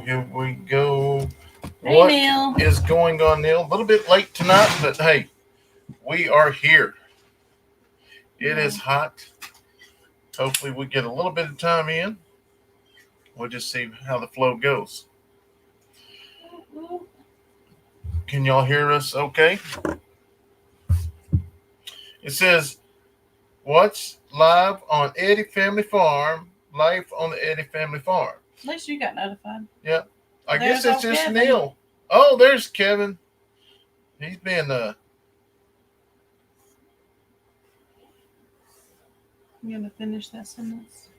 Here we go. Hey, What Neil. is going on, Neil? A little bit late tonight, but hey, we are here. It is hot. Hopefully, we get a little bit of time in. We'll just see how the flow goes. Can y'all hear us okay? It says, what's live on Eddy Family Farm? Life on the Eddy Family Farm. At least you got notified. Yep. I There's guess it's old just Kevin. Neil. Oh, there's Kevin. He's been I'm gonna finish that sentence.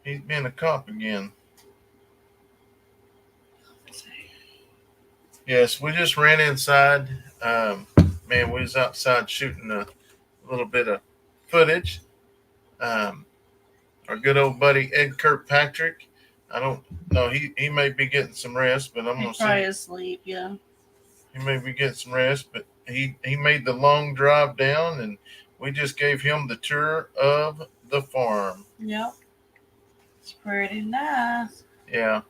he's been a cop again. Yes, we just ran inside. Man, we was outside shooting a little bit of footage. Our good old buddy Ed Kirkpatrick. I don't know. He may be getting some rest, but I'm gonna He's probably say asleep. Yeah. he may be getting some rest. But he made the long drive down, and we just gave him the tour of the farm. Yep. It's pretty nice. Yeah,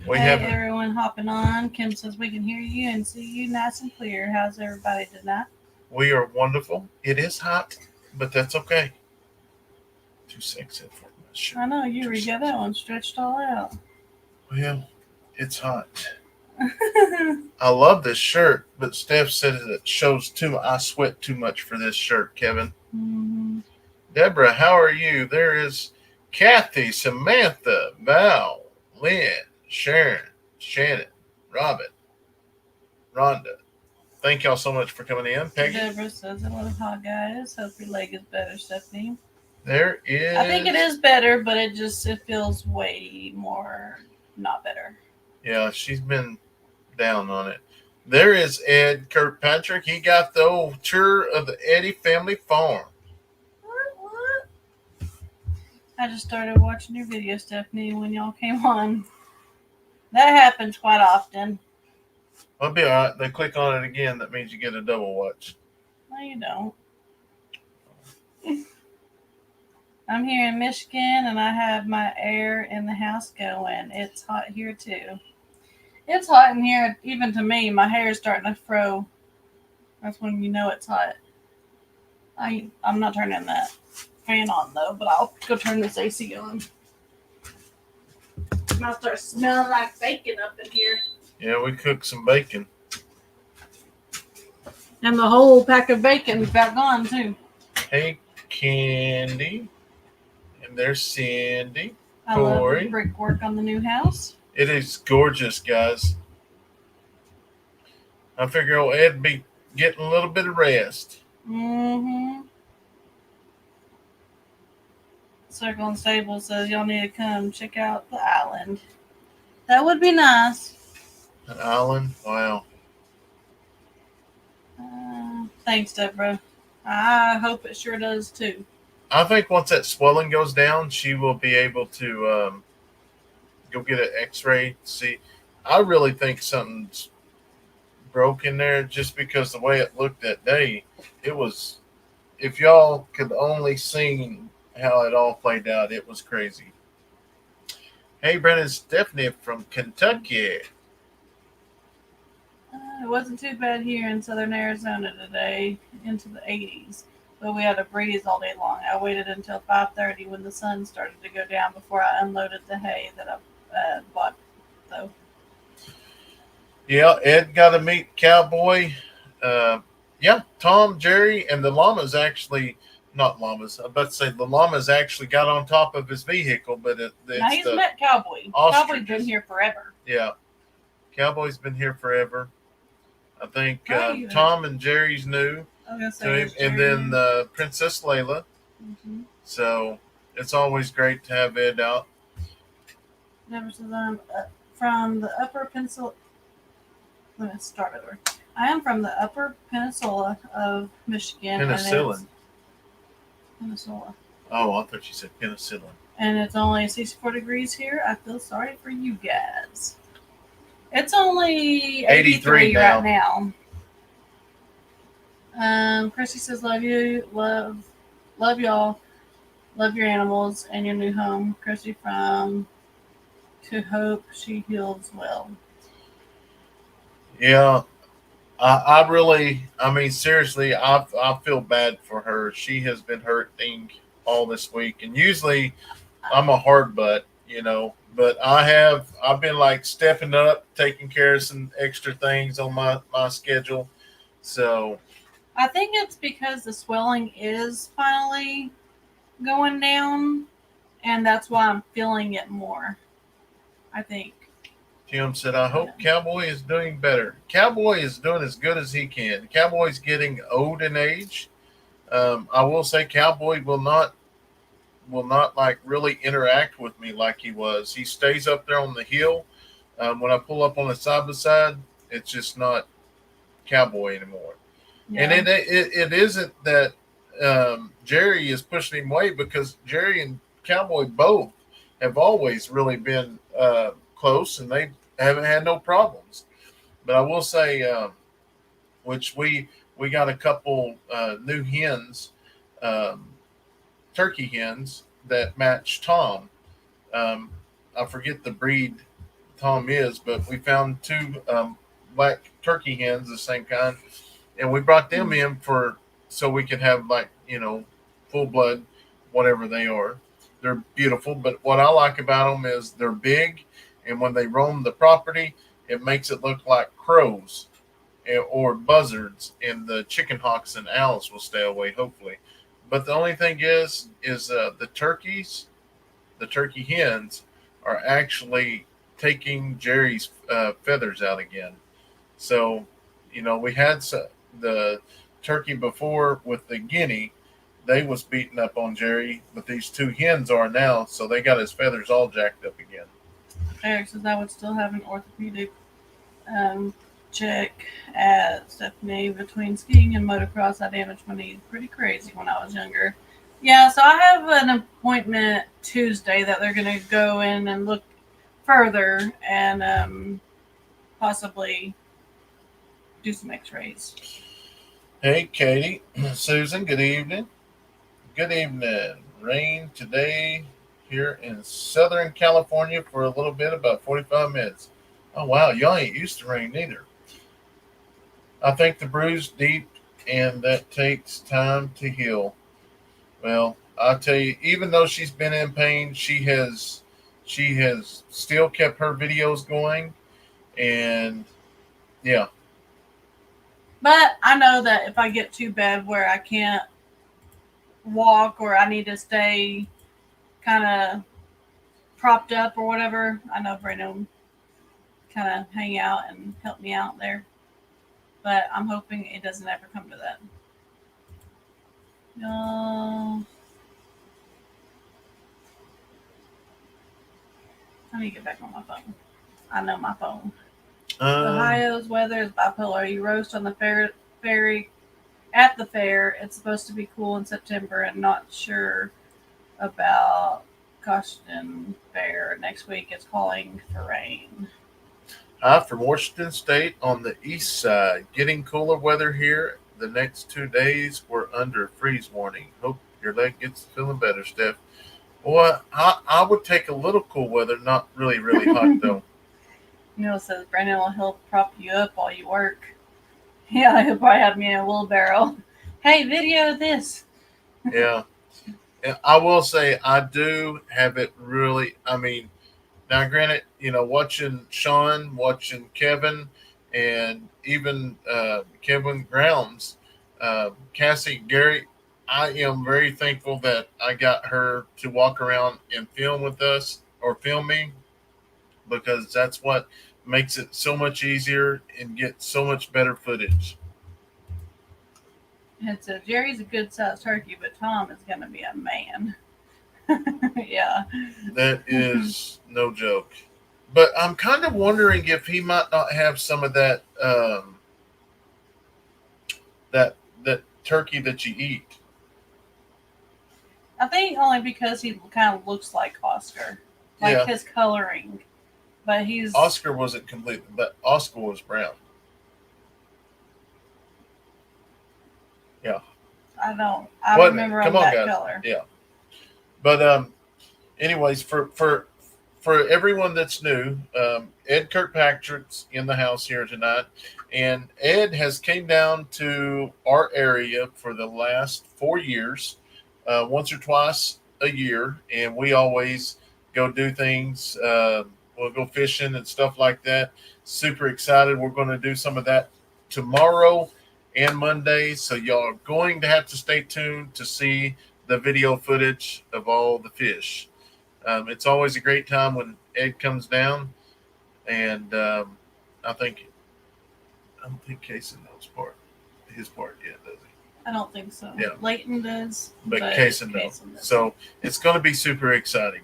we Hey, have everyone hopping on. Kim says we can hear you and see you nice and clear. How's everybody tonight? we are wonderful. It is hot, but that's okay. Too sexy for my shirt. I know you already got that one stretched all out. Well, it's hot. I love this shirt, but Steph said it shows too. I sweat too much for this shirt, Kevin. Mm-hmm. Deborah, how are you? There is Kathy, Samantha, Val, Lynn, Sharon, Shannon, Robin, Rhonda. Thank y'all so much for coming in. Peggy. Deborah says, hello, hot guys. Hope your leg is better, Stephanie. There is. I think it is better, but it feels way more not better. Yeah, she's been down on it. There is Ed Kirkpatrick. He got the old tour of the Eddy family farm. I just started watching your video, Stephanie, when y'all came on. That happens quite often. I'll be all right. They click on it again. That means you get a double watch. No, you don't. I'm here in Michigan, and I have my air in the house going. It's hot here, too. It's hot in here, even to me. My hair is starting to fro. That's when you know it's hot. I'm not turning that fan on, though, but I'll go turn this AC on. It might start smelling like bacon up in here. Yeah, we cooked some bacon. And the whole pack of bacon is about gone, too. Hey, Candy. And there's Cindy. I love the brickwork on the new house. It is gorgeous, guys. I figure old Ed be getting a little bit of rest. Mm-hmm. Circle and Stable says y'all need to come check out the island. That would be nice. An island? Wow. Thanks, Deborah. I hope it sure does too. I think once that swelling goes down, she will be able to go get an x-ray. See, I really think something's broke in there just because the way it looked that day. It was, if y'all could only seen how it all played out, it was crazy. Hey, Brennan, Stephanie from Kentucky. It wasn't too bad here in southern Arizona today, into the 80s, but we had a breeze all day long. I waited until 5:30 when the sun started to go down before I unloaded the hay that I bought, though. Yeah, Ed got to meet Cowboy. Yeah, Tom, Jerry, and the llamas actually, not llamas, I'm about to say the llamas actually got on top of his vehicle, but now he's met Cowboy. Ostriches. Cowboy's been here forever. Yeah, Cowboy's been here forever. I think Right. Tom and Jerry's new to him, and then Princess Layla. Mm-hmm. So it's always great to have Ed out. Never says I'm from the Upper Peninsula. Let me start over. I am from the Upper Peninsula of Michigan. Penicillin. Peninsula. Oh, I thought you said penicillin. And it's only 64 degrees here. I feel sorry for you guys. It's only 83 right now. Chrissy says, love you, love y'all, love your animals and your new home. Chrissy from to hope she heals well. Yeah, I really, I mean, seriously, I feel bad for her. She has been hurting all this week, and usually I'm a hard butt, but I've been like stepping up, taking care of some extra things on my schedule. So I think it's because the swelling is finally going down, and that's why I'm feeling it more. I think. Tim said, I Yeah. hope Cowboy is doing better. Cowboy is doing as good as he can. Cowboy's getting old in age. I will say Cowboy will not like really interact with me like he was. He stays up there on the hill. When I pull up on the side by side, it's just not Cowboy anymore. And Yeah. it isn't that Jerry is pushing him away, because Jerry and Cowboy both have always really been close, and they haven't had no problems. But I will say, which we got a couple new hens, um, turkey hens that match Tom. Um, I forget the breed Tom is, but we found two black turkey hens, the same kind, and we brought them Mm. in for so we could have like full blood, whatever they are. They're beautiful, but what I like about them is they're big, and when they roam the property, it makes it look like crows or buzzards, and the chicken hawks and owls will stay away, hopefully. But the only thing is the turkeys, the turkey hens, are actually taking Jerry's feathers out again. So, we had the turkey before with the guinea. They was beating up on Jerry, but these two hens are now, so they got his feathers all jacked up again. Eric says I would still have an orthopedic um, check at Stephanie. Between skiing and motocross, I damaged my knees pretty crazy when I was younger. Yeah, so I have an appointment Tuesday that they're going to go in and look further and possibly do some x-rays. Hey, Katie, Susan, good evening. Good evening. Rain today here in Southern California for a little bit, about 45 minutes. Oh, wow. Y'all ain't used to rain neither. I think the bruise deep, and that takes time to heal. Well, I'll tell you, even though she's been in pain, she has still kept her videos going, and yeah, But I know that if I get too bad where I can't walk or I need to stay kind of propped up or whatever, I know Brandon kind of hang out and help me out there. But I'm hoping it doesn't ever come to that. No, I need to get back on my phone. I know my phone. um, Ohio's weather is bipolar. You roast on the ferry at the fair. It's supposed to be cool in September, and not sure about Costin Fair next week. It's calling for rain. hi from Washington State on the east side. Getting cooler weather here. The next 2 days we're under freeze warning. Hope your leg gets feeling better, Steph. Well, I would take a little cool weather, not really, really hot though. Neil says Brandon will help prop you up while you work. Yeah, he'll probably have me in a wheelbarrow. Hey, video this. Yeah. And I will say I do have it really. I mean, now granted, watching Sean, watching Kevin, and even Kevin Grounds, Cassie, Gary, I am very thankful that I got her to walk around and film with us or film me, because that's what makes it so much easier and get so much better footage. And so Jerry's a good sized turkey, but Tom is going to be a man. Yeah. That is no joke. But I'm kind of wondering if he might not have some of that turkey that you eat. I think only because he kind of looks like Oscar, like Yeah, his coloring. But he's, Oscar wasn't complete, but Oscar was brown. Yeah. I What? remember Come him on, that guys. color. Yeah. But anyways, for for everyone that's new, Ed Kirkpatrick's in the house here tonight, and Ed has came down to our area for the last 4 years, once or twice a year, and we always go do things. We'll go fishing and stuff like that. Super excited. We're going to do some of that tomorrow and Monday, so y'all are going to have to stay tuned to see the video footage of all the fish. It's always a great time when Ed comes down, and I don't think Kayson knows his part yet, does he? I don't think so. Yeah. Leighton does, But Kayson knows. does. So it's going to be super exciting.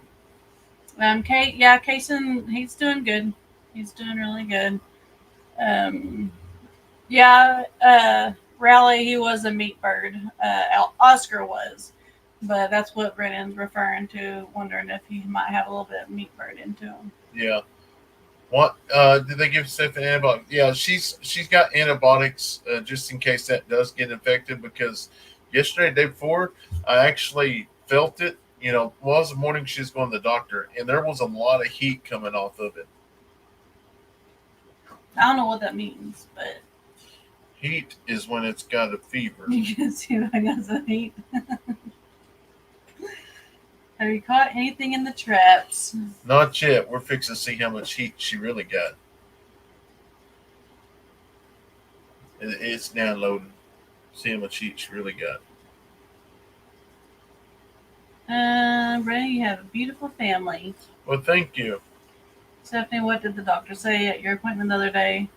Kayson, he's doing good. He's doing really good. Raleigh, he was a meat bird. Oscar was. But that's what Brennan's referring to, wondering if he might have a little bit of meat bird into him. Yeah. What did they give Stephanie antibiotics? Yeah, she's got antibiotics just in case that does get infected. Because yesterday, day before, I actually felt it. You know, well, it was the morning she was going to the doctor, and there was a lot of heat coming off of it. I don't know what that means, but heat is when it's got a fever. You can see I got some heat. Have you caught anything in the traps? Not yet. We're fixing to see how much heat she really got. It's downloading. See how much heat she really got. Brandon, you have a beautiful family. Well, thank you. Stephanie, what did the doctor say at your appointment the other day?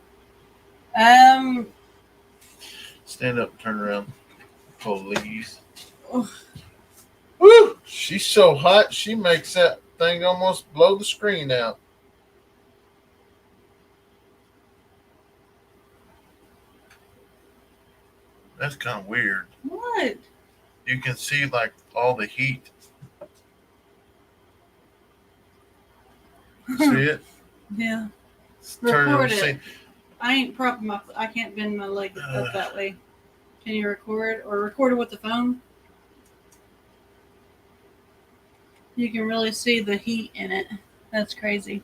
Stand up, turn around. Please. Oh. Woo! She's so hot, she makes that thing almost blow the screen out. That's kind of weird. What? You can see like all the heat. See it? Yeah. Turn Record it. it. I ain't propping I can't bend my leg up that way. Can you record or record it with the phone? You can really see the heat in it. That's crazy.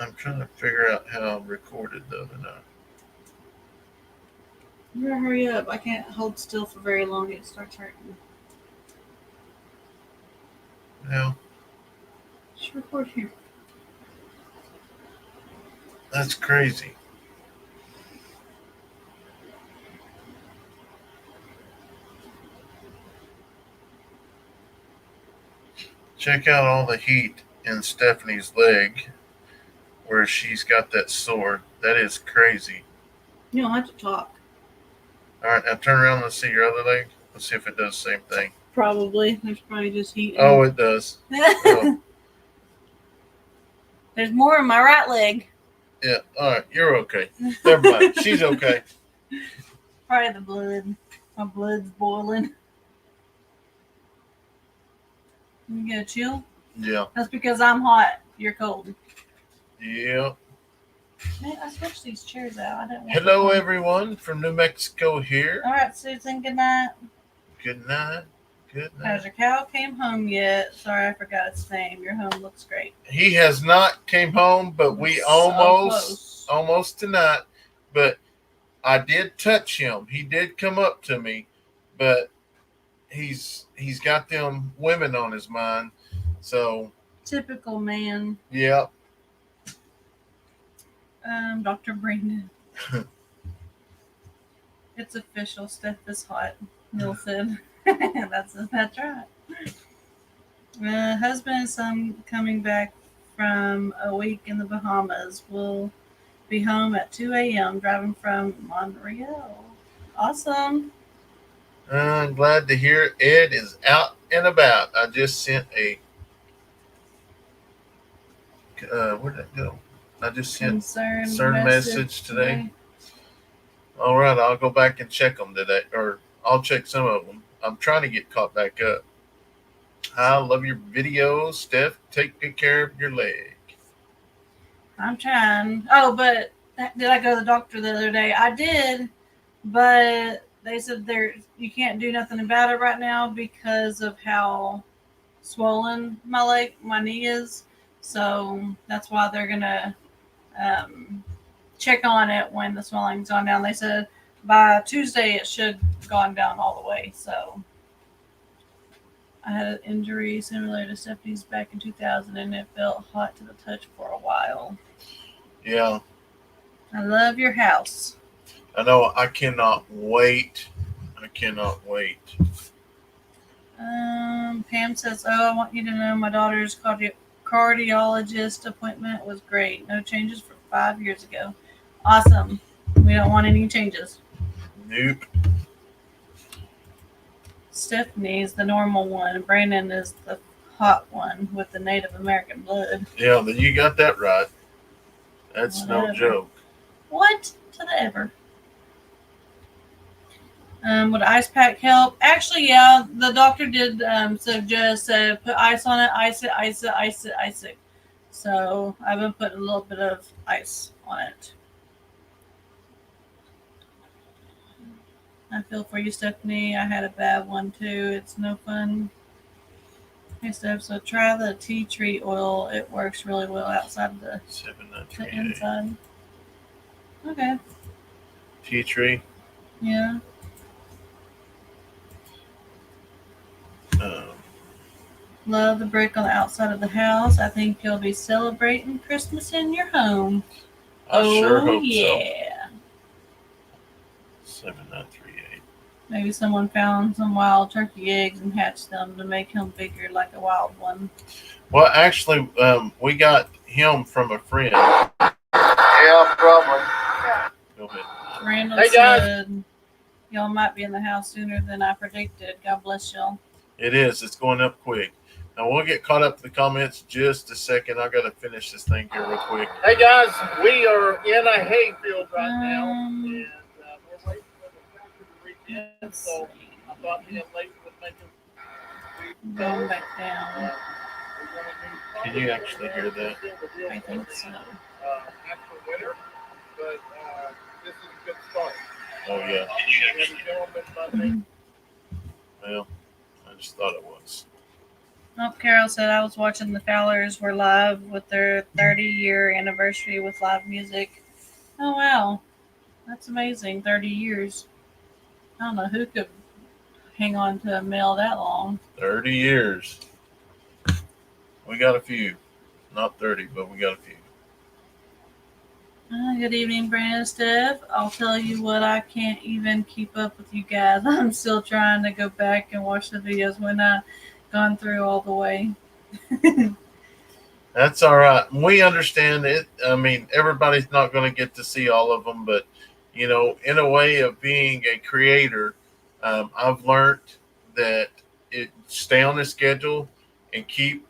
I'm trying to figure out how I'm recorded though tonight. You better hurry up. I can't hold still for very long. It starts hurting. Now, Just record here. that's crazy. Check out all the heat in Stephanie's leg where she's got that sore. That is crazy. You don't have to talk. All right, now turn around and see your other leg. Let's see if it does the same thing. Probably. There's probably just heat. Oh, it does. Oh. There's more in my right leg. Yeah, all right, you're okay. Never mind. She's okay. Probably the blood. My blood's boiling. You gonna chill? Yeah. That's because I'm hot. You're cold. Yeah. Man, I switched these chairs out. I didn't want Hello, everyone from New Mexico here. All right, Susan. Good night. Good night. Good night. Has your cow came home yet? Sorry, I forgot its name. Your home looks great. He has not came home, but we So almost tonight. But I did touch him. He did come up to me, but he's got them women on his mind. So typical man. Yeah. Dr. Brandon. It's official. Steph is hot. Neil said. That's right. Husband and son coming back from a week in the Bahamas will be home at 2 a.m. driving from Montreal. Awesome. I'm glad to hear Ed is out and about. I just sent a where'd that go? I just sent concern message today. All right, I'll go back and check them today, or I'll check some of them. I'm trying to get caught back up. I love your videos, Steph. Take good care of your leg. I'm trying. Oh, but did I go to the doctor the other day? I did, but they said you can't do nothing about it right now because of how swollen my knee is. So that's why they're gonna check on it when the swelling's gone down. They said by Tuesday it should have gone down all the way. So I had an injury similar to Stephanie's back in 2000, and it felt hot to the touch for a while. Yeah. I love your house. I know. I cannot wait. I cannot wait. Pam says, "Oh, I want you to know my daughter's cardiologist appointment was great. No changes from 5 years ago. Awesome. We don't want any changes." Nope. Stephanie is the normal one. Brandon is the hot one with the Native American blood. Yeah, you got that right. That's Whatever. no joke. What to the ever? Would ice pack help? Actually, yeah. The doctor did suggest put ice on it, ice it, ice it, ice it, ice it. So I've been putting a little bit of ice on it. I feel for you, Stephanie. I had a bad one too. It's no fun. Hey, Steph. So try the tea tree oil. It works really well outside of the 7938. inside. Okay. Tea tree. Yeah. Love the brick on the outside of the house. I think you'll be celebrating Christmas in your home. I sure hope yeah. so. 7938. Maybe someone found some wild turkey eggs and hatched them to make him bigger like a wild one. Well, actually, we got him from a friend. Yeah, probably. Go ahead. Randall Hey, guys. said, "Y'all might be in the house sooner than I predicted. God bless y'all." It is. It's going up quick. Now, we'll get caught up to the comments just a second. I got to finish this thing here real quick. Hey guys, we are in a hayfield right now, and we're waiting for the tractor to reach in. So I thought me and Leighton would make it. Going back down. Can you actually hear that? I think so. After winter, but this is a good start. Oh, yeah. Ladies and gentlemen, my name Well, I just thought it was. Oh, Carol said I was watching the Fowlers were live with their 30-year anniversary with live music. Oh, wow. That's amazing. 30 years. I don't know who could hang on to a male that long. 30 years. We got a few. Not 30, but we got a few. Good evening, Brandon, Steph. I'll tell you what, I can't even keep up with you guys. I'm still trying to go back and watch the videos when I gone through all the way. That's all right. We understand it. I mean, everybody's not going to get to see all of them, but, you know, in a way of being a creator, I've learned that stay on the schedule and keep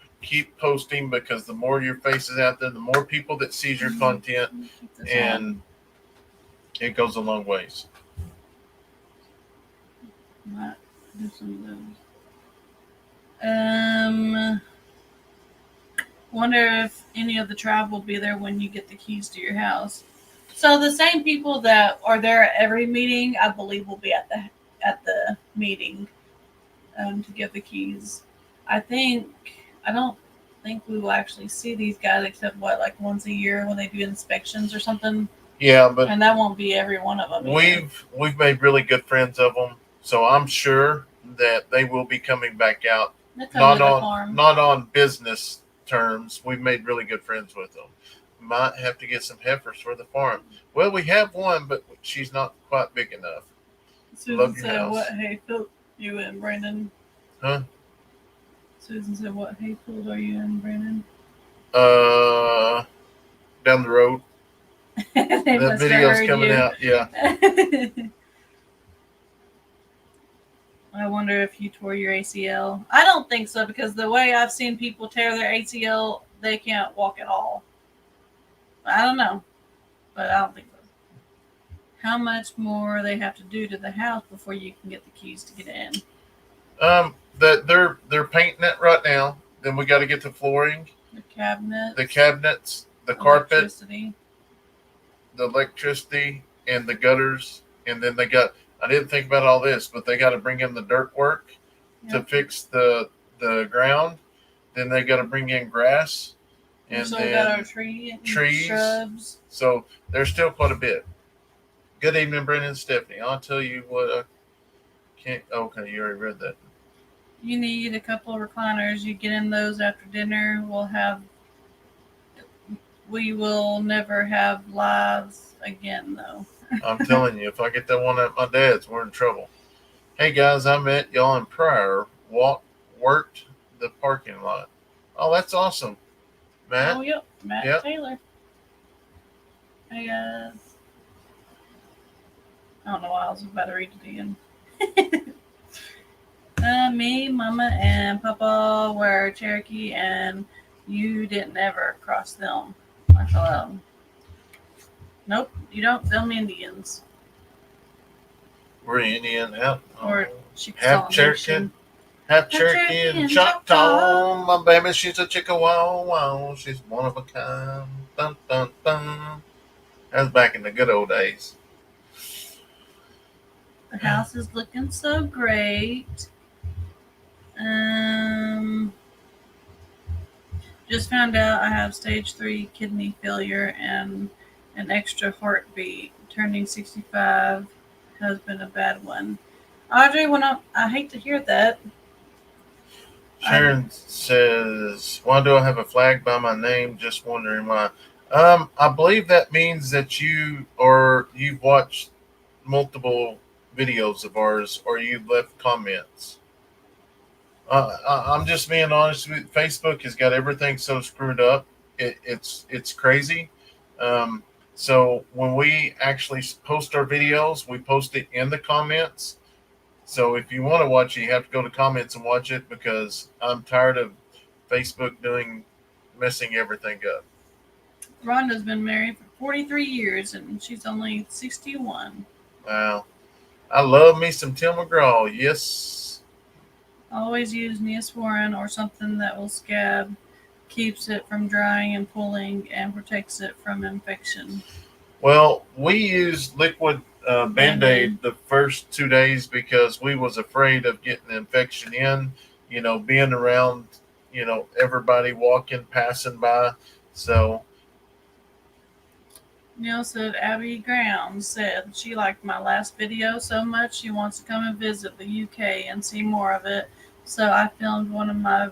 posting, because the more your face is out there, the more people that sees your content, and it goes a long ways. Might do some of those. Wonder if any of the tribe will be there when you get the keys to your house. So the same people that are there at every meeting, I believe, will be at the meeting to give the keys. I don't think we will actually see these guys except like once a year when they do inspections or something. Yeah, but and that won't be every one of them. We've made really good friends of them, so I'm sure that they will be coming back out. Not on business terms. We've made really good friends with them. Might have to get some heifers for the farm. Well, we have one, but she's not quite big enough. Susan said, "What hayfield you in, Brandon?" Huh? Susan said, "What hayfield are you in, Brandon?" Down the road. That video's coming out. Yeah. I wonder if you tore your ACL. I don't think so, because the way I've seen people tear their ACL, they can't walk at all. I don't know, but I don't think so. How much more they have to do to the house before you can get the keys to get in? That they're painting it right now. Then we got to get the flooring, the cabinets, the carpet, the electricity, and the gutters, and then they got. I didn't think about all this, but they got to bring in the dirt work to fix the ground. Then they got to bring in grass, and so then we got our tree and trees. shrubs. So there's still quite a bit. Good evening, Brendan and Stephanie. I'll tell you what I can't. Okay, you already read that. You need a couple of recliners. You get in those after dinner. We will never have lives again, though. I'm telling you, if I get that one at my dad's, we're in trouble. Hey guys, I met y'all in Pryor. Worked the parking lot. Oh, that's awesome, Matt. Oh, yep. Matt Yep. Taylor. Hey, guys. I don't know why I was about to read it again. Me, Mama, and Papa were Cherokee, and you didn't ever cross them. Like, hello. Nope, you don't film Indians. We're Indian out. Or Half Chickasaw Cherokee, Nation. half Cherokee and Choctaw. My baby, she's a Chickasaw. Wow, she's one of a kind. Dun dun dun. That was back in the good old days. The house is looking so great. Just found out I have stage 3 kidney failure and an extra heartbeat. Turning 65 has been a bad one. Audrey, I hate to hear that. Sharon says, "Why do I have a flag by my name? Just wondering why." I believe that means that you've watched multiple videos of ours, or you've left comments. I'm just being honest with you. Facebook has got everything so screwed up. It's crazy. So when we actually post our videos, we post it in the comments. So if you want to watch it, you have to go to comments and watch it, because I'm tired of Facebook messing everything up. Rhonda's been married for 43 years and she's only 61. Wow. I love me some Tim McGraw. Yes. Always use Neosporin or something that will scab, keeps it from drying and pulling, and protects it from infection. Well, we used liquid Band-Aid the first 2 days because we was afraid of getting the infection in, being around, everybody walking, passing by. So Neil said Abby Graham said she liked my last video so much she wants to come and visit the UK and see more of it. So I filmed one of my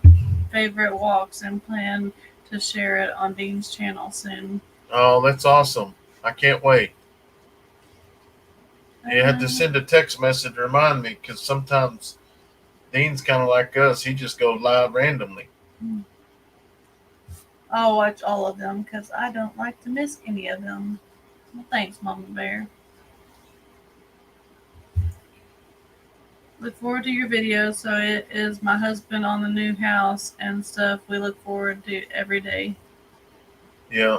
favorite walks and plan to share it on Dean's channel soon. Oh, that's awesome. I can't wait. You had to send a text message to remind me, because sometimes Dean's kind of like us. He just goes live randomly. I'll watch all of them because I don't like to miss any of them. Well, thanks, Mama Bear. Look forward to your videos. So it is my husband on the new house and stuff we look forward to every day. Yeah.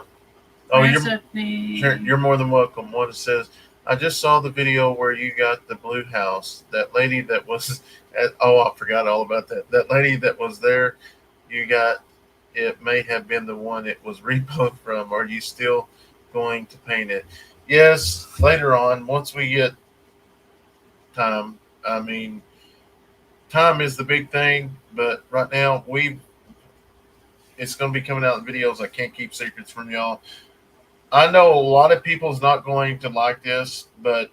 Oh, Stephanie. You're more than welcome. One says, I just saw the video where you got the blue house. That lady that was I forgot all about that. That lady that was there, it may have been the one it was repo from. Are you still going to paint it? Yes, later on, once we get time. I mean, time is the big thing, but right now it's going to be coming out in videos. I can't keep secrets from y'all. I know a lot of people's not going to like this, but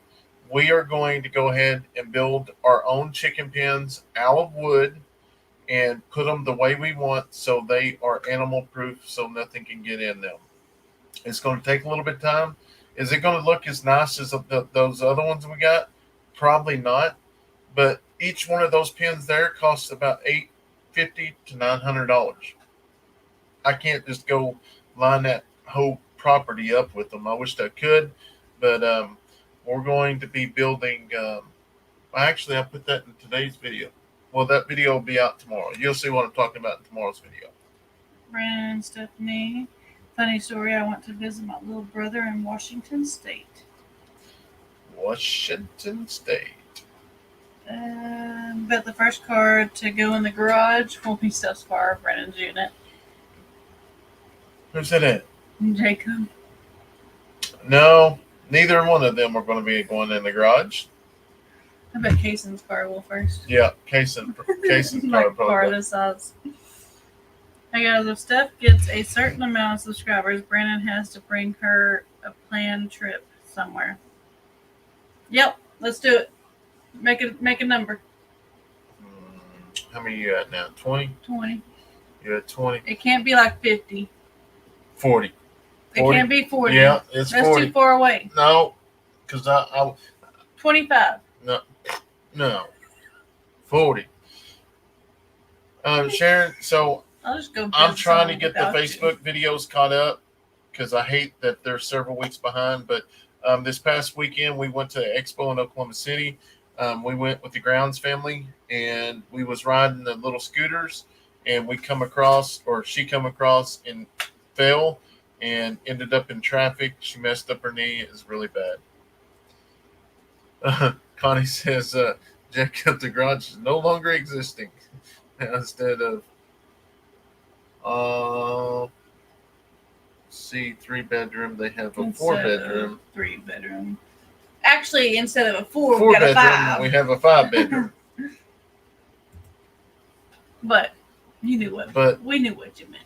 we are going to go ahead and build our own chicken pens out of wood and put them the way we want, so they are animal proof, so nothing can get in them. It's going to take a little bit of time. Is it going to look as nice as those other ones we got? Probably not. But each one of those pens there costs about $850 to $900. I can't just go line that whole property up with them. I wish I could, but we're going to be building. Actually, I put that in today's video. Well, that video will be out tomorrow. You'll see what I'm talking about in tomorrow's video. Brandon and Stephanie. Funny story, I went to visit my little brother in Washington State. Washington State. Bet the first car to go in the garage will be Steph's car, Brandon's unit. Who's that at? Jacob. No, neither one of them are going to be going in the garage. I bet Kayson's car will first. Yeah, Kayson's car probably. This size. Hey guys, if Steph gets a certain amount of subscribers, Brandon has to bring her a planned trip somewhere. Yep, let's do it. Make a number. How many you at now? 20? 20. You're at 20? It can't be like 50. 40. It can't be 40. Yeah, it's That's 40. too far away. No, because I 25. no 40. Sharon, so I'll just go. I'm trying to get the without you. Facebook videos caught up because I hate that they're several weeks behind. But this past weekend we went to Expo in Oklahoma City. We went with the Grounds family and we was riding the little scooters and we come across, or she come across and fell and ended up in traffic. She messed up her knee. It was really bad. Connie says, Jack at the garage is no longer existing. Instead of, see, 3-bedroom, they have a 4-bedroom. 3-bedroom. Actually, instead of a 4, we got a 4-bedroom, 5. we have a 5-bedroom. But you knew what. But we knew what you meant.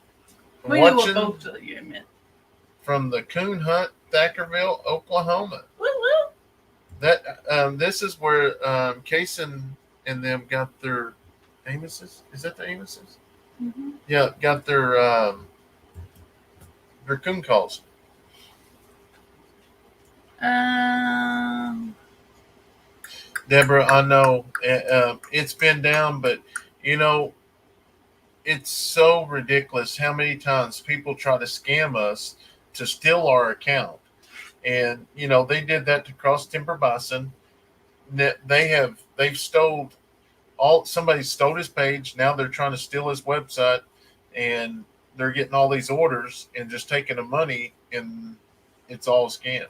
We knew what both of you meant. From the Coon Hunt, Thackerville, Oklahoma. Woo woo. That this is where Kayson and them got their Amoses. Is that the Amoses? Mm-hmm. Yeah, got their coon calls. Deborah, I know it's been down, but you know it's so ridiculous how many times people try to scam us to steal our account. And you know they did that to Cross Timber Bison. They've stole somebody stole his page. Now they're trying to steal his website, and they're getting all these orders and just taking the money, and it's all a scam.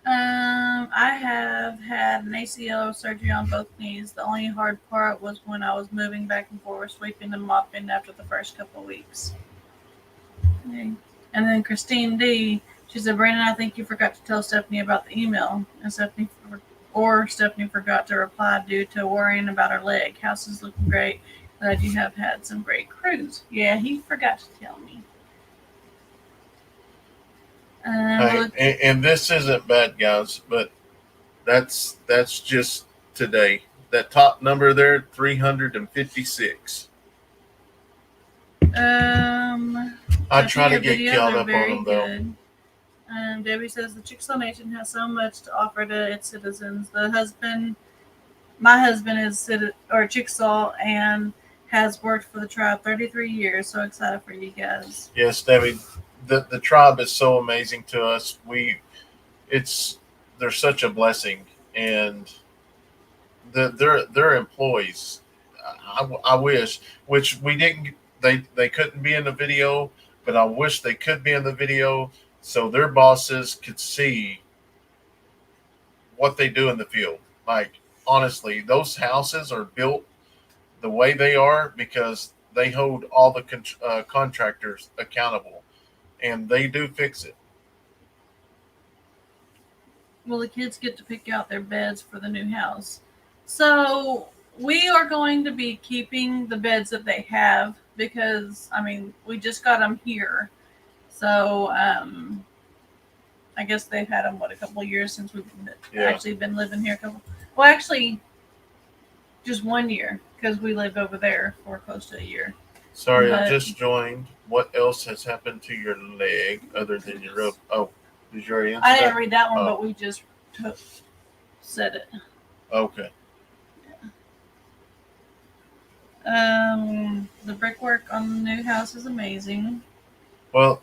I have had an ACL surgery on both knees. The only hard part was when I was moving back and forth, sweeping and mopping after the first couple of weeks. Okay. And then Christine D, she said, Brandon, I think you forgot to tell Stephanie about the email. And Stephanie forgot to reply due to worrying about her leg. House is looking great. Glad you have had some great crews. Yeah, he forgot to tell me. And this isn't bad, guys, but that's just today. That top number there, 356. I try to get caught up on them though. Debbie says the Chickasaw Nation has so much to offer to its citizens. My husband is Chickasaw and has worked for the tribe 33 years. So excited for you guys. Yes, Debbie. The tribe is so amazing to us. They're such a blessing, and they're employees. I wish, which we didn't. They couldn't be in the video, but I wish they could be in the video so their bosses could see what they do in the field. Like honestly, those houses are built the way they are because they hold all the contractors accountable. And they do fix it. Well, the kids get to pick out their beds for the new house. So we are going to be keeping the beds that they have because, we just got them here. So I guess they've had them, a couple of years since we've actually been living here. Just 1 year because we lived over there for close to a year. Sorry, I just joined. What else has happened to your leg other than your rub? Oh, did you already answer I didn't read that one, but we just said it. Okay. Yeah. The brickwork on the new house is amazing. Well,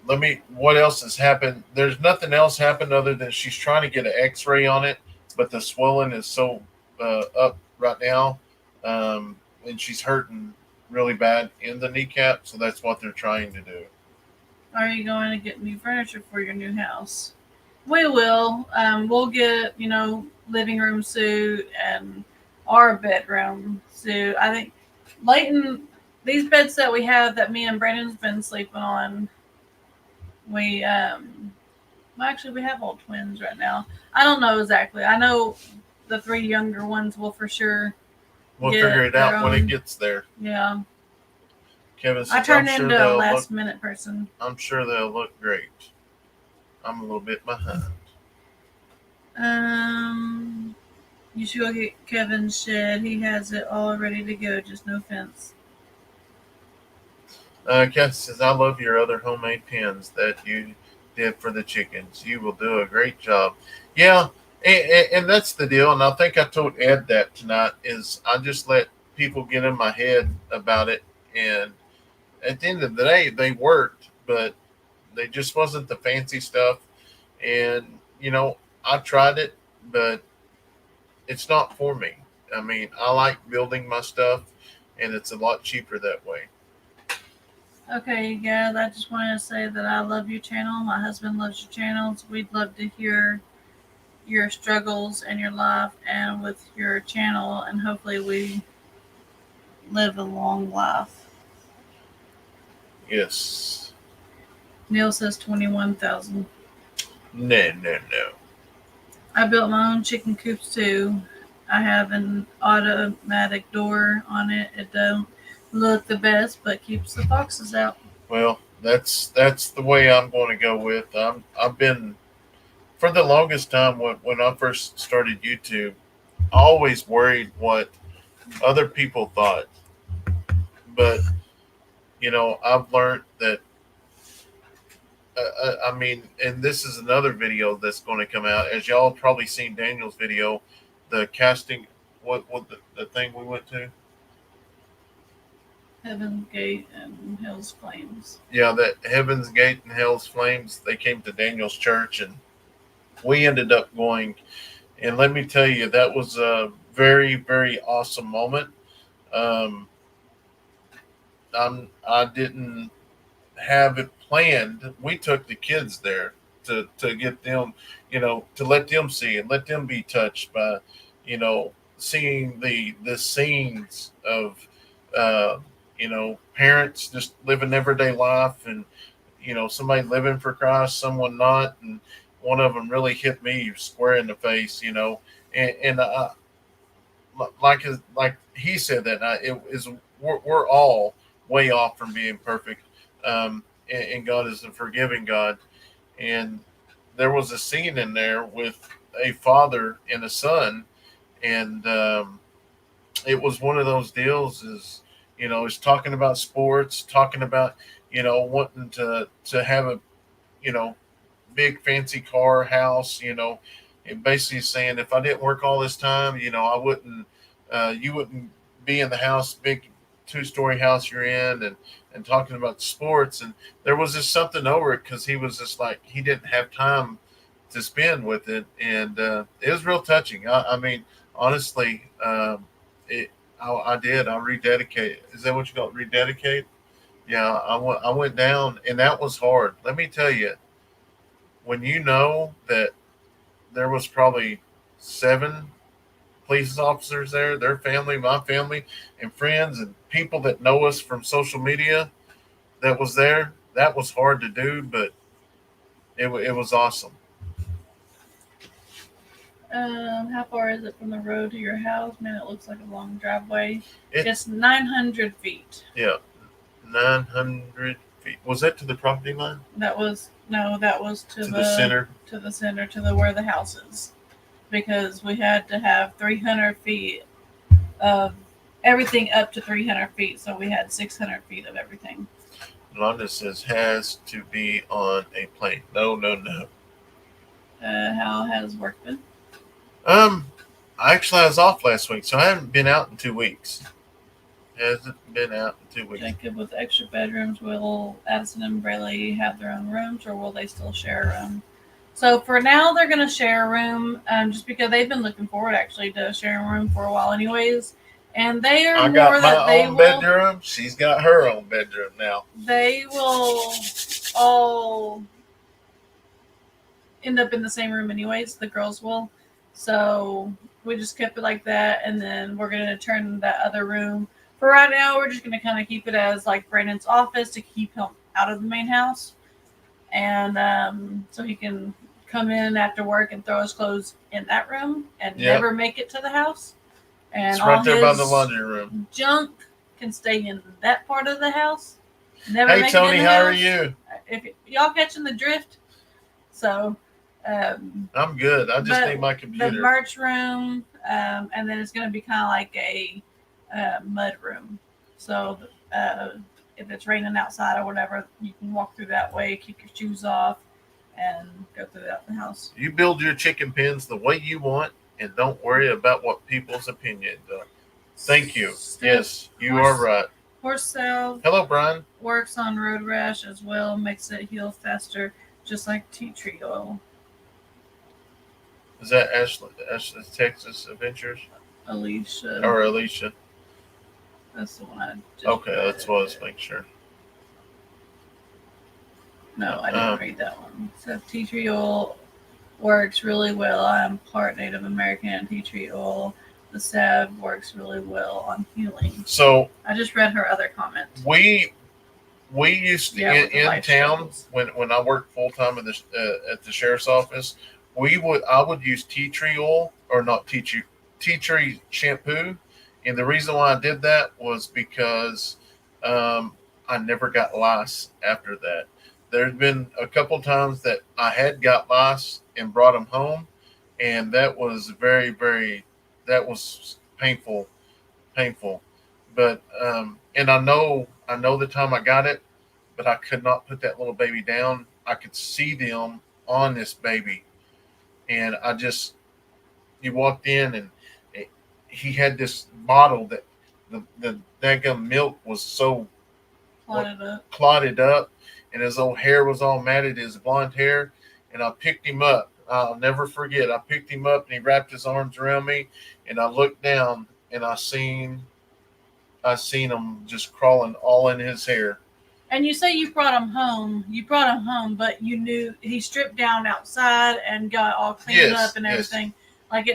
what else has happened? There's nothing else happened other than she's trying to get an x-ray on it, but the swelling is so up right now, and she's hurting really bad in the kneecap, so that's what they're trying to do. Are you going to get new furniture for your new house? We will. We'll get, living room suit and our bedroom suit. I think Leighton, these beds that we have that me and Brandon's been sleeping on, we we have all twins right now. I don't know exactly. I know the 3 younger ones will for sure. We'll figure it out when it gets there. Yeah. Kevin I says, turned into a last minute person. I'm sure they'll look great. I'm a little bit behind. You should go get Kevin's shed. He has it all ready to go, just no fence. Kevin says, I love your other homemade pens that you did for the chickens. You will do a great job. Yeah, and that's the deal. And I think I told Ed that tonight is I just let people get in my head about it. And at the end of the day, they worked, but they just wasn't the fancy stuff. And, I tried it, but it's not for me. I mean, I like building my stuff, and it's a lot cheaper that way. Okay, guys, I just wanted to say that I love your channel. My husband loves your channels. We'd love to hear your struggles and your life and with your channel, and hopefully we live a long life. Yes. Neil says 21,000. No. I built my own chicken coops too. I have an automatic door on it. It don't look the best, but keeps the foxes out. Well, that's the way I'm going to go with. I've been for the longest time when I first started YouTube, I always worried what other people thought. But I've learned that. I mean, and this is another video that's going to come out. As y'all probably seen Daniel's video, the casting, what the thing we went to? Heaven's Gate and Hell's Flames. Yeah, that Heaven's Gate and Hell's Flames. They came to Daniel's church, and we ended up going. And let me tell you, that was a very, very awesome moment. I didn't have it planned. We took the kids there to get them, to let them see and let them be touched by, seeing the scenes of, parents just living everyday life and, somebody living for Christ, someone not. And one of them really hit me square in the face, and like he said that night, we're all way off from being perfect. And God is a forgiving God. And there was a scene in there with a father and a son, and it was one of those deals. Is he's talking about sports, talking about wanting to have a big fancy car, house, and basically saying if I didn't work all this time, I wouldn't, you wouldn't be in the house, big 2-story house you're in, and talking about sports. And there was just something over it because he was just like he didn't have time to spend with it, and it was real touching. I mean, honestly, I rededicated. Is that what you call it? Rededicate? Yeah, I went down, and that was hard. Let me tell you, when you know that there was probably 7 police officers there, their family, my family, and friends, and people that know us from social media that was there. That was hard to do, but it was awesome. How far is it from the road to your house? Man, it looks like a long driveway. It's 900 feet. Yeah, 900 feet. Was that to the property line? That was to the center. To the center, to where the house is, because we had to have 300 feet of everything up to 300 feet, so we had 600 feet of everything. Londa says has to be on a plane. No. How has work been? I was off last week, so I haven't been out in 2 weeks. Hasn't been out in 2 weeks. Jacob, with extra bedrooms, will Addison and Braylee have their own rooms, or will they still share a room? So for now, they're going to share a room, just because they've been looking forward actually to sharing a room for a while, anyways. And they are I got my own bedroom. She's got her own bedroom now. They will all end up in the same room, anyways. The girls will. So we just kept it like that, and then we're going to turn that other room. For right now, we're just going to kind of keep it as like Brandon's office to keep him out of the main house, and so he can come in after work and throw his clothes in that room and never make it to the house. And it's right there by the laundry room. Junk can stay in that part of the house. Never Hey make it in Tony, the how are house. you? If y'all catching the drift, so I'm good. I just need my the computer. merch room, and then it's going to be kind of like a mud room. So if it's raining outside or whatever, you can walk through that way, kick your shoes off, and go through the house. You build your chicken pens the way you want, and don't worry about what people's opinion does. Thank you. Yes, you are right. Horse salve Hello, Brian. works on road rash as well, makes it heal faster, just like tea tree oil. Is that Ashley's Texas Adventures Alicia. or Alicia? That's the one I just Okay, read. that's what I was making sure. No, I didn't read that one. So tea tree oil works really well. I'm part Native American, and tea tree oil, the salve works really well on healing. So I just read her other comment. we used to in town struggles. when I worked full time at the sheriff's office. I would use tea tree oil, or not tea tree shampoo, and the reason why I did that was because I never got lice after that. There's been a couple times that I had got lice and brought them home, and that was that was painful. But and I know the time I got it, but I could not put that little baby down. I could see them on this baby, and you walked in, and he had this bottle that the daggum milk was so clotted up, and his old hair was all matted, his blonde hair. And I picked him up. I'll never forget. I picked him up, and he wrapped his arms around me, and I looked down, and I seen him just crawling all in his hair. And you say you brought him home. You brought him home, but you knew he stripped down outside and got all cleaned up and everything. Yes. Like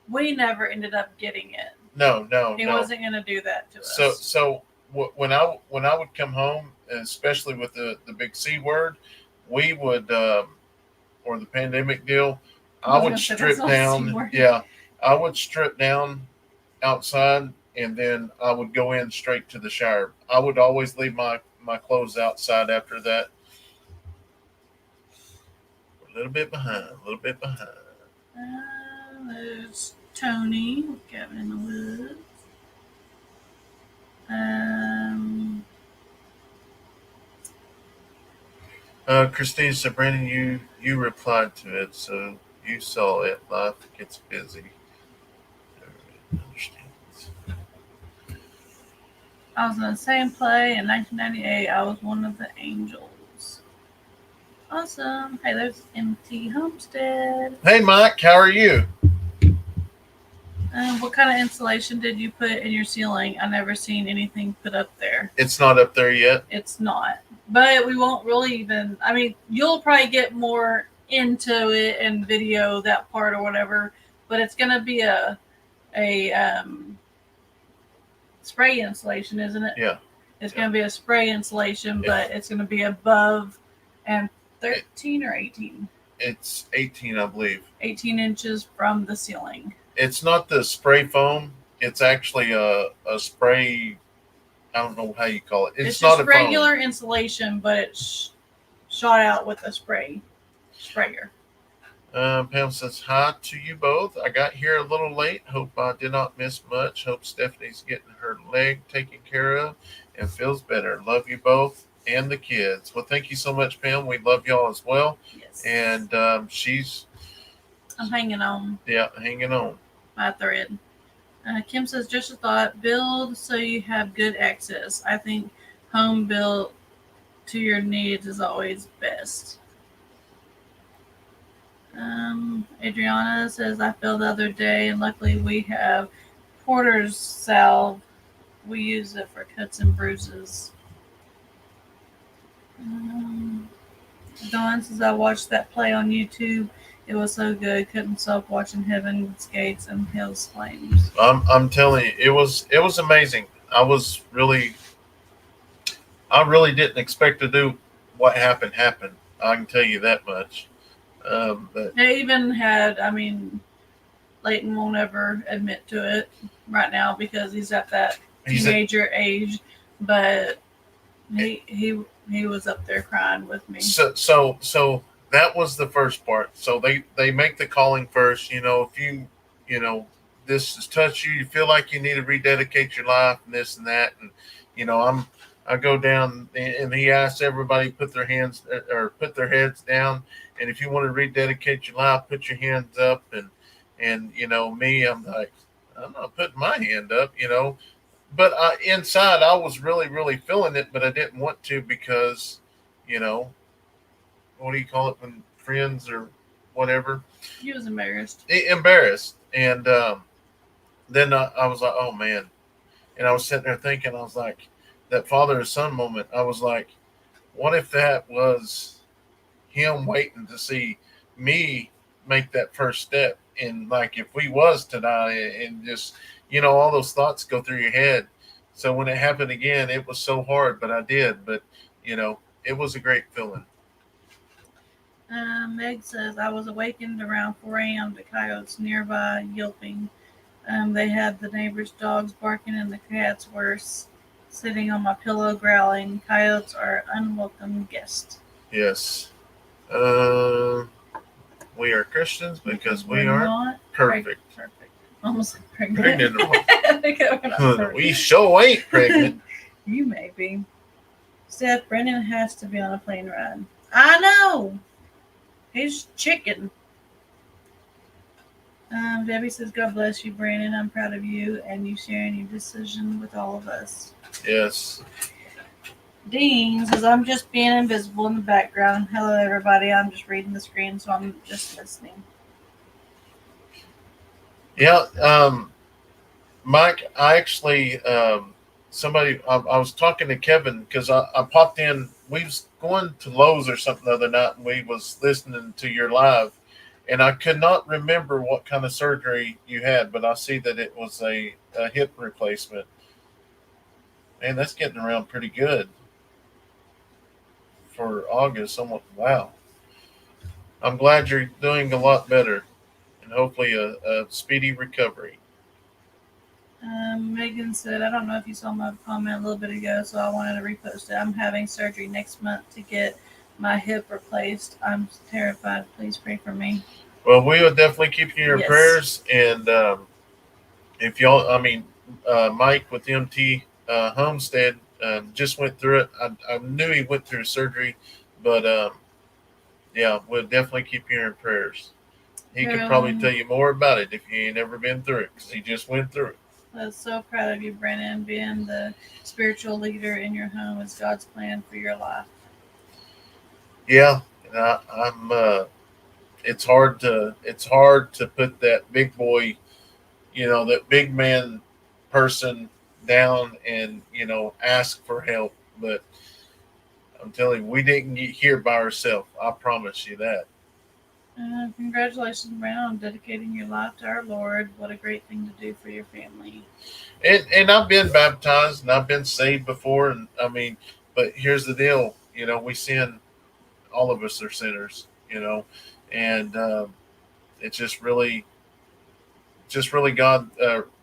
we never ended up getting it. No. He wasn't going to do that to us. So when I would come home, especially with the big C word, we would or the pandemic deal, I would strip down. Yeah, I would strip down outside, and then I would go in straight to the shower. I would always leave my clothes outside after that. A little bit behind. There's Tony with Cabin in the Woods. Christine said, Brandon, you replied to it, so you saw it. Life gets busy. I was in the same play in 1998. I was one of the angels. Awesome. Hey, there's MT Homestead. Hey, Mike, how are you? What kind of insulation did you put in your ceiling? I never seen anything put up there. It's not up there yet. It's not. But we won't really even, I mean, you'll probably get more into it and video that part or whatever, but it's going to be a spray insulation, isn't it? Yeah. It's going to be a spray insulation, but it's going to be above and 13 or 18? It's 18, I believe. 18 inches from the ceiling. It's not the spray foam. It's actually a spray. I don't know how you call it. It's not just regular insulation, but it's shot out with a sprayer. Pam says, hi to you both. I got here a little late. Hope I did not miss much. Hope Stephanie's getting her leg taken care of and feels better. Love you both and the kids. Well, thank you so much, Pam. We love y'all as well. Yes. And I'm hanging on. Yeah, hanging on. My thread. Kim says, just a thought, build so you have good access. I think home built to your needs is always best. Adriana says, I fell the other day, and luckily we have Porter's salve. We use it for cuts and bruises. Dawn says, I watched that play on YouTube. It was so good. Couldn't stop watching Heaven's Gates and Hell's Flames. I'm telling you, it was amazing. I really didn't expect to do what happened. I can tell you that much. But they even had, I mean, Leighton won't ever admit to it right now because he's at that He's a, teenager age, but he was up there crying with me. so that was the first part. So they make the calling first. If you know this has touched you, you feel like you need to rededicate your life and this and that, and I go down and he asks everybody to put their hands or put their heads down, and if you want to rededicate your life, put your hands up, and me, I'm like, I'm not putting my hand up, but inside I was really really feeling it, but I didn't want to because you know what do you call it when friends or whatever, He was embarrassed. embarrassed, and then I was like, oh man, and I was sitting there thinking, I was like, that father and son moment, I was like, what if that was him waiting to see me make that first step, and like if we was to die, and just all those thoughts go through your head. So when it happened again, it was so hard, but I did. But it was a great feeling. Meg says, I was awakened around 4 a.m. to coyotes nearby yelping. They had the neighbor's dogs barking and the cats were sitting on my pillow growling. Coyotes are unwelcome guests. Yes. We are Christians because we we're aren't not perfect. Perfect. Almost like pregnant. We sure ain't pregnant. You may be. Steph, Brendan has to be on a plane ride. I know. He's chicken. Debbie says, God bless you, Brandon. I'm proud of you and you sharing your decision with all of us. Yes. Dean says, I'm just being invisible in the background. Hello, everybody. I'm just reading the screen, so I'm just listening. Yeah. Mike, I actually, I was talking to Kevin because I popped in. We was going to Lowe's or something the other night, and we was listening to your live, and I could not remember what kind of surgery you had, but I see that it was a hip replacement. Man, that's getting around pretty good for August. Wow. I'm glad you're doing a lot better, and hopefully a speedy recovery. Megan said, I don't know if you saw my comment a little bit ago, so I wanted to repost it. I'm having surgery next month to get my hip replaced. I'm terrified. Please pray for me. Well, we will definitely keep you in your prayers. And if y'all, Mike with MT Homestead just went through it. I knew he went through surgery, but yeah, we'll definitely keep you in your prayers. He could probably tell you more about it if you ain't ever been through it because he just went through it. I'm so proud of you, Brennan. Being the spiritual leader in your home is God's plan for your life. Yeah, and I'm. It's hard to put that big boy, that big man person down and ask for help. But I'm telling you, we didn't get here by ourselves. I promise you that. Congratulations, Brandon, on dedicating your life to our Lord. What a great thing to do for your family. And I've been baptized and I've been saved before, and but here's the deal, we sin. All of us are sinners, and it's just really God.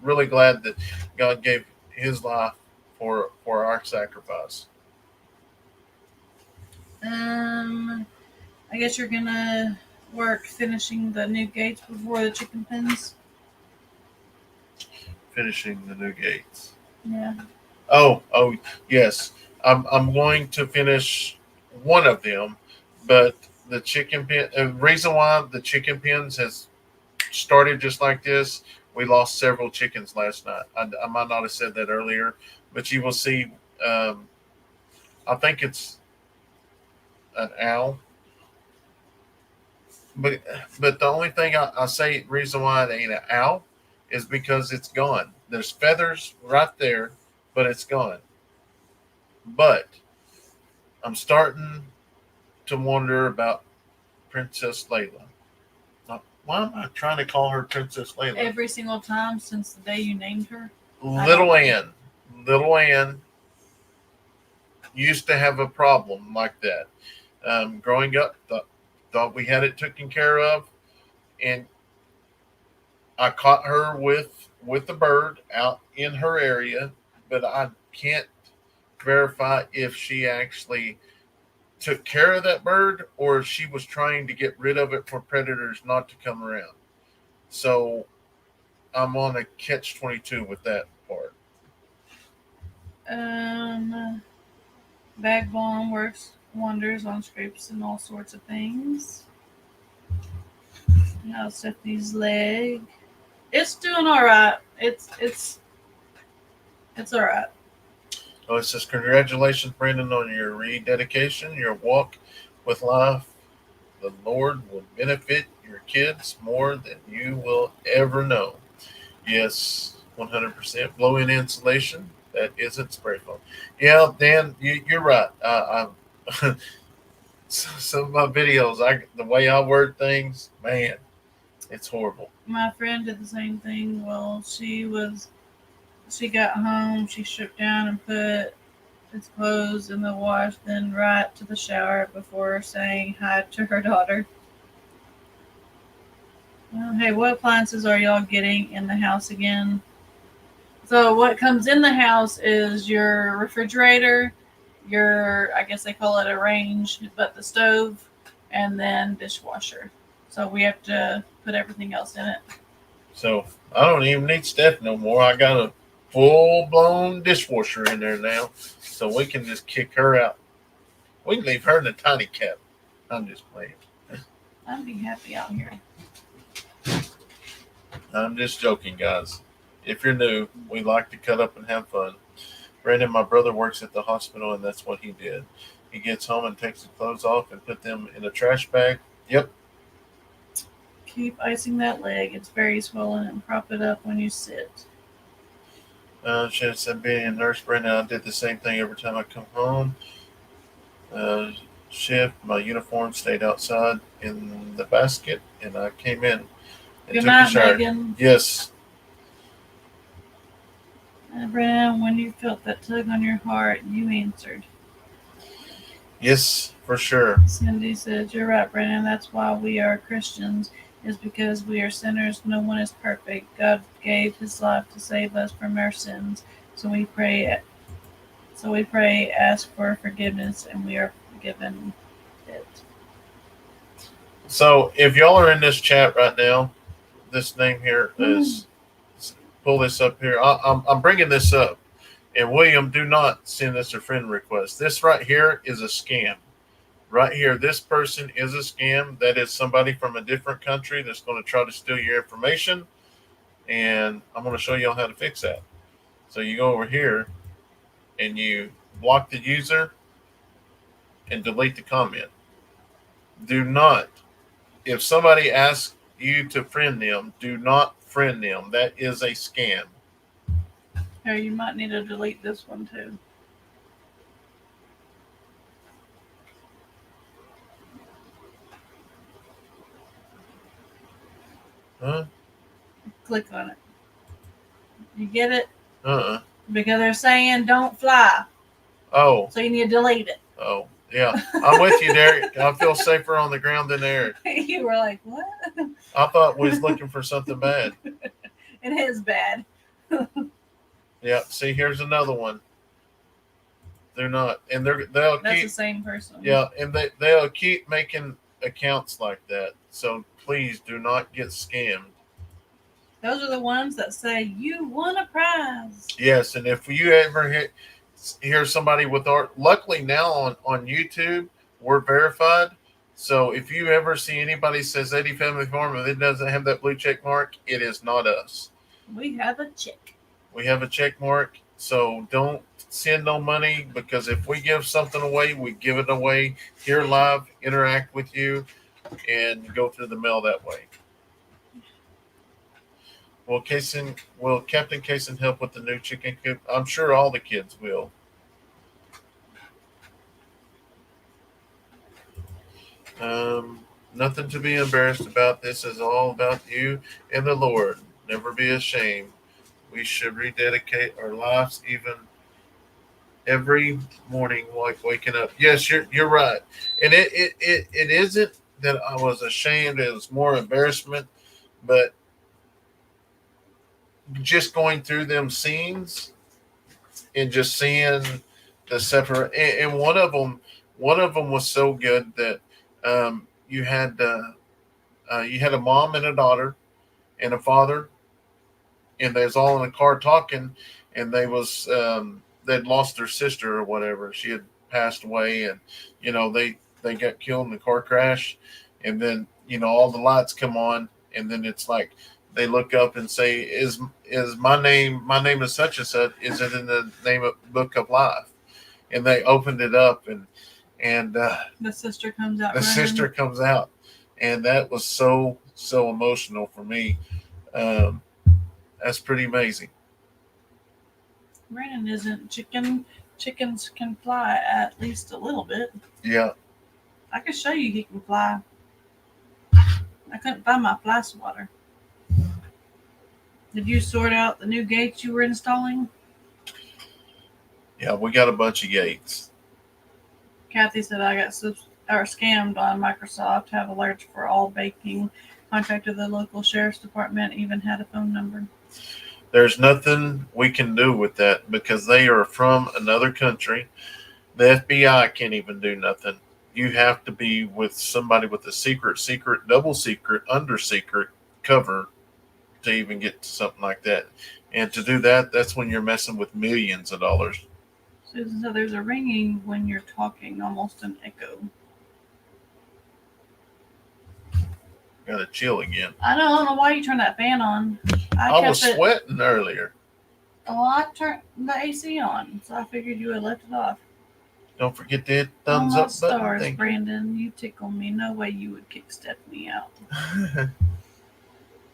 Really glad that God gave His life for our sacrifice. I guess you're gonna work finishing the new gates before the chicken pens. Finishing the new gates. Yeah. Oh, yes. I'm going to finish one of them, but the chicken pen. The reason why the chicken pens has started just like this, we lost several chickens last night. I might not have said that earlier, but you will see. I think it's an owl. But the only thing I say reason why it ain't an owl is because it's gone. There's feathers right there, but it's gone. But I'm starting to wonder about Princess Layla. Why am I trying to call her Princess Layla? Every single time since the day you named her. Little Ann used to have a problem like that. Growing up, thought we had it taken care of, and I caught her with the bird out in her area, but I can't verify if she actually took care of that bird or if she was trying to get rid of it for predators not to come around. So I'm on a catch-22 with that part. Bag balm works wonders on scrapes and all sorts of things. Now Stephanie's leg. It's doing all right. It's all right. Oh, it says, congratulations, Brandon, on your rededication, your walk with life. The Lord will benefit your kids more than you will ever know. Yes, 100% blow-in insulation. That isn't spray foam. Yeah, Dan, you're right. Some of my videos, the way I word things, man, it's horrible. My friend did the same thing. Well, she got home, she stripped down and put his clothes in the wash, then right to the shower before saying hi to her daughter. Well, hey, what appliances are y'all getting in the house again? So what comes in the house is your refrigerator, I guess they call it a range, but the stove, and then dishwasher. So we have to put everything else in it. So I don't even need Steph no more. I got a full-blown dishwasher in there now, so we can just kick her out. We can leave her in the tiny cabin. I'm just playing. I'd be happy out here. I'm just joking, guys. If you're new, we like to cut up and have fun. Brandon, my brother, works at the hospital, and that's what he did. He gets home and takes his clothes off and put them in a trash bag. Yep. Keep icing that leg. It's very swollen, and prop it up when you sit. She said, being a nurse, Brandon, I did the same thing every time I come home. Shift, my uniform stayed outside in the basket, and I came in and Good took night, a shower. Megan. Yes. Brandon, when you felt that tug on your heart, you answered. Yes, for sure. Cindy said, you're right, Brandon. That's why we are Christians, is because we are sinners. No one is perfect. God gave his life to save us from our sins. So we pray, ask for forgiveness, and we are forgiven it. So if y'all are in this chat right now, this name here is, pull this up here. I'm bringing this up. And William, do not send us a friend request. This right here is a scam. Right here, this person is a scam. That is somebody from a different country that's going to try to steal your information. And I'm going to show y'all how to fix that. So you go over here and you block the user and delete the comment. Do not, if somebody asks you to friend them, do not friend them. That is a scam. Here, you might need to delete this one too. Huh? Click on it. You get it? Uh-uh. Because they're saying don't fly. Oh. So you need to delete it. Oh, yeah. I'm with you, Derek. I feel safer on the ground than Eric. You were like, what? I thought we was looking for something bad. It is bad. Yeah. See, here's another one. They're not, and they'll That's keep the same person. Yeah, and they'll keep making accounts like that. So please do not get scammed. Those are the ones that say you won a prize. Yes, and if you ever hear somebody with our, luckily now on YouTube we're verified. So if you ever see anybody says Eddy Family Farm and it doesn't have that blue check mark, it is not us. We have a check. We have a check mark. So don't send no money, because if we give something away, we give it away here live, interact with you, and go through the mail that way. Will Captain Kayson help with the new chicken coop? I'm sure all the kids will. Nothing to be embarrassed about. This is all about you and the Lord. Never be ashamed. We should rededicate our lives even every morning, like waking up. Yes, you're right. And it isn't that I was ashamed. It was more embarrassment, but just going through them scenes, and just seeing the separate. And one of them was so good that you had a mom and a daughter and a father, and they was all in a car talking, and they'd lost their sister or whatever. She had passed away, and they got killed in the car crash, and then all the lights come on, and then it's like they look up and say, "Is my name is such and such? Is it in the name of book of life?" And they opened it up, and The sister comes out. the running. sister comes out, and that was so emotional for me. Um, that's pretty amazing. Brandon isn't chicken. Chickens can fly at least a little bit. Yeah. I can show you he can fly. I couldn't find my fly swatter. Did you sort out the new gates you were installing? Yeah, we got a bunch of gates. Kathy said I got scammed on Microsoft. Have alerts for all baking. Contacted the local sheriff's department. Even had a phone number. There's nothing we can do with that because they are from another country. The FBI can't even do nothing. You have to be with somebody with a secret, double secret, under secret cover to even get to something like that. And to do that, that's when you're messing with millions of dollars. Susan said there's a ringing when you're talking, almost an echo. Got to chill again. I don't know why you turned that fan on. I was sweating earlier. Oh, I turned the AC on, so I figured you had left it off. Don't forget the thumbs Oh, up stars, button. Thank Brandon, you tickle me. No way you would kick Stephanie out.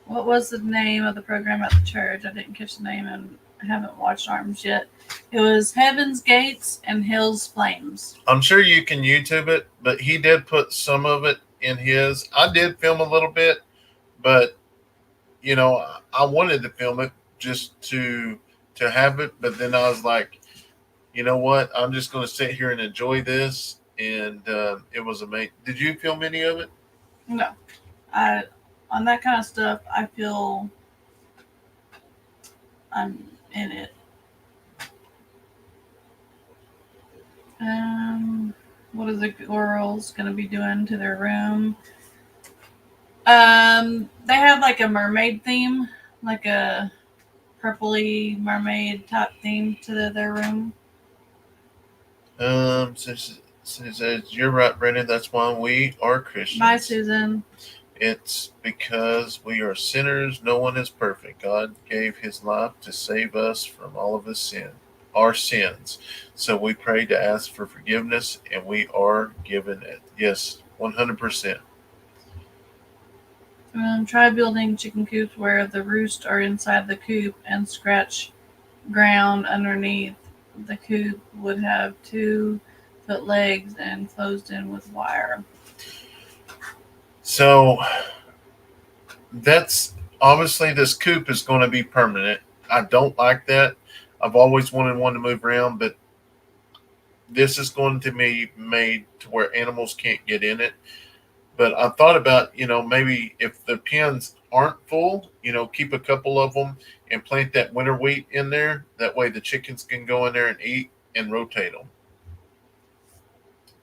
What was the name of the program at the church? I didn't catch the name and I haven't watched Arms yet. It was Heaven's Gates and Hill's Flames. I'm sure you can YouTube it, but he did put some of it in his. I did film a little bit, but I wanted to film it just to have it, but then I was like, you know what? I'm just going to sit here and enjoy this, and it was amazing. Did you film any of it? No, on that kind of stuff, I feel I'm in it. What are the girls going to be doing to their room? They have like a mermaid theme, like a purpley mermaid type theme to their room. Says you're right, Brandon. That's why we are Christians. Bye, Susan. It's because we are sinners. No one is perfect. God gave his life to save us from all of our sins. So we pray to ask for forgiveness, and we are given it. Yes, 100%. Try building chicken coops where the roosts are inside the coop and scratch ground underneath. The coop would have 2-foot legs and closed in with wire. So that's obviously this coop is going to be permanent. I don't like that. I've always wanted one to move around, but this is going to be made to where animals can't get in it. But I thought about, maybe if the pens aren't full, keep a couple of them and plant that winter wheat in there. That way the chickens can go in there and eat and rotate them.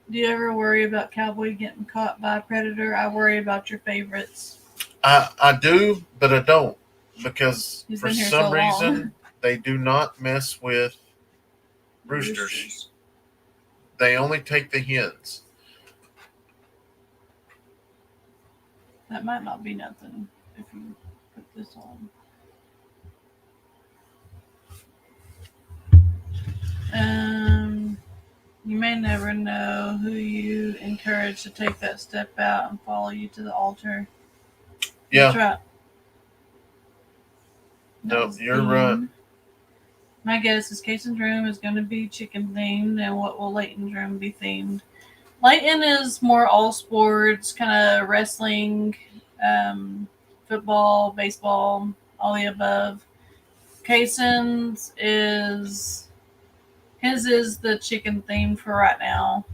Do you ever worry about Cowboy getting caught by a predator? I worry about your favorites. I do, but I don't. Because He's for been here some so reason, long. they do not mess with roosters. They only take the hens. That might not be nothing if you put this on. You may never know who you encourage to take that step out and follow you to the altar. Yeah. That's right. No, you're right. My guess is Kayson's room is going to be chicken themed, and what will Leighton's room be themed? Leighton is more all sports, kind of wrestling, football, baseball, all the above. Kayson's is the chicken theme for right now.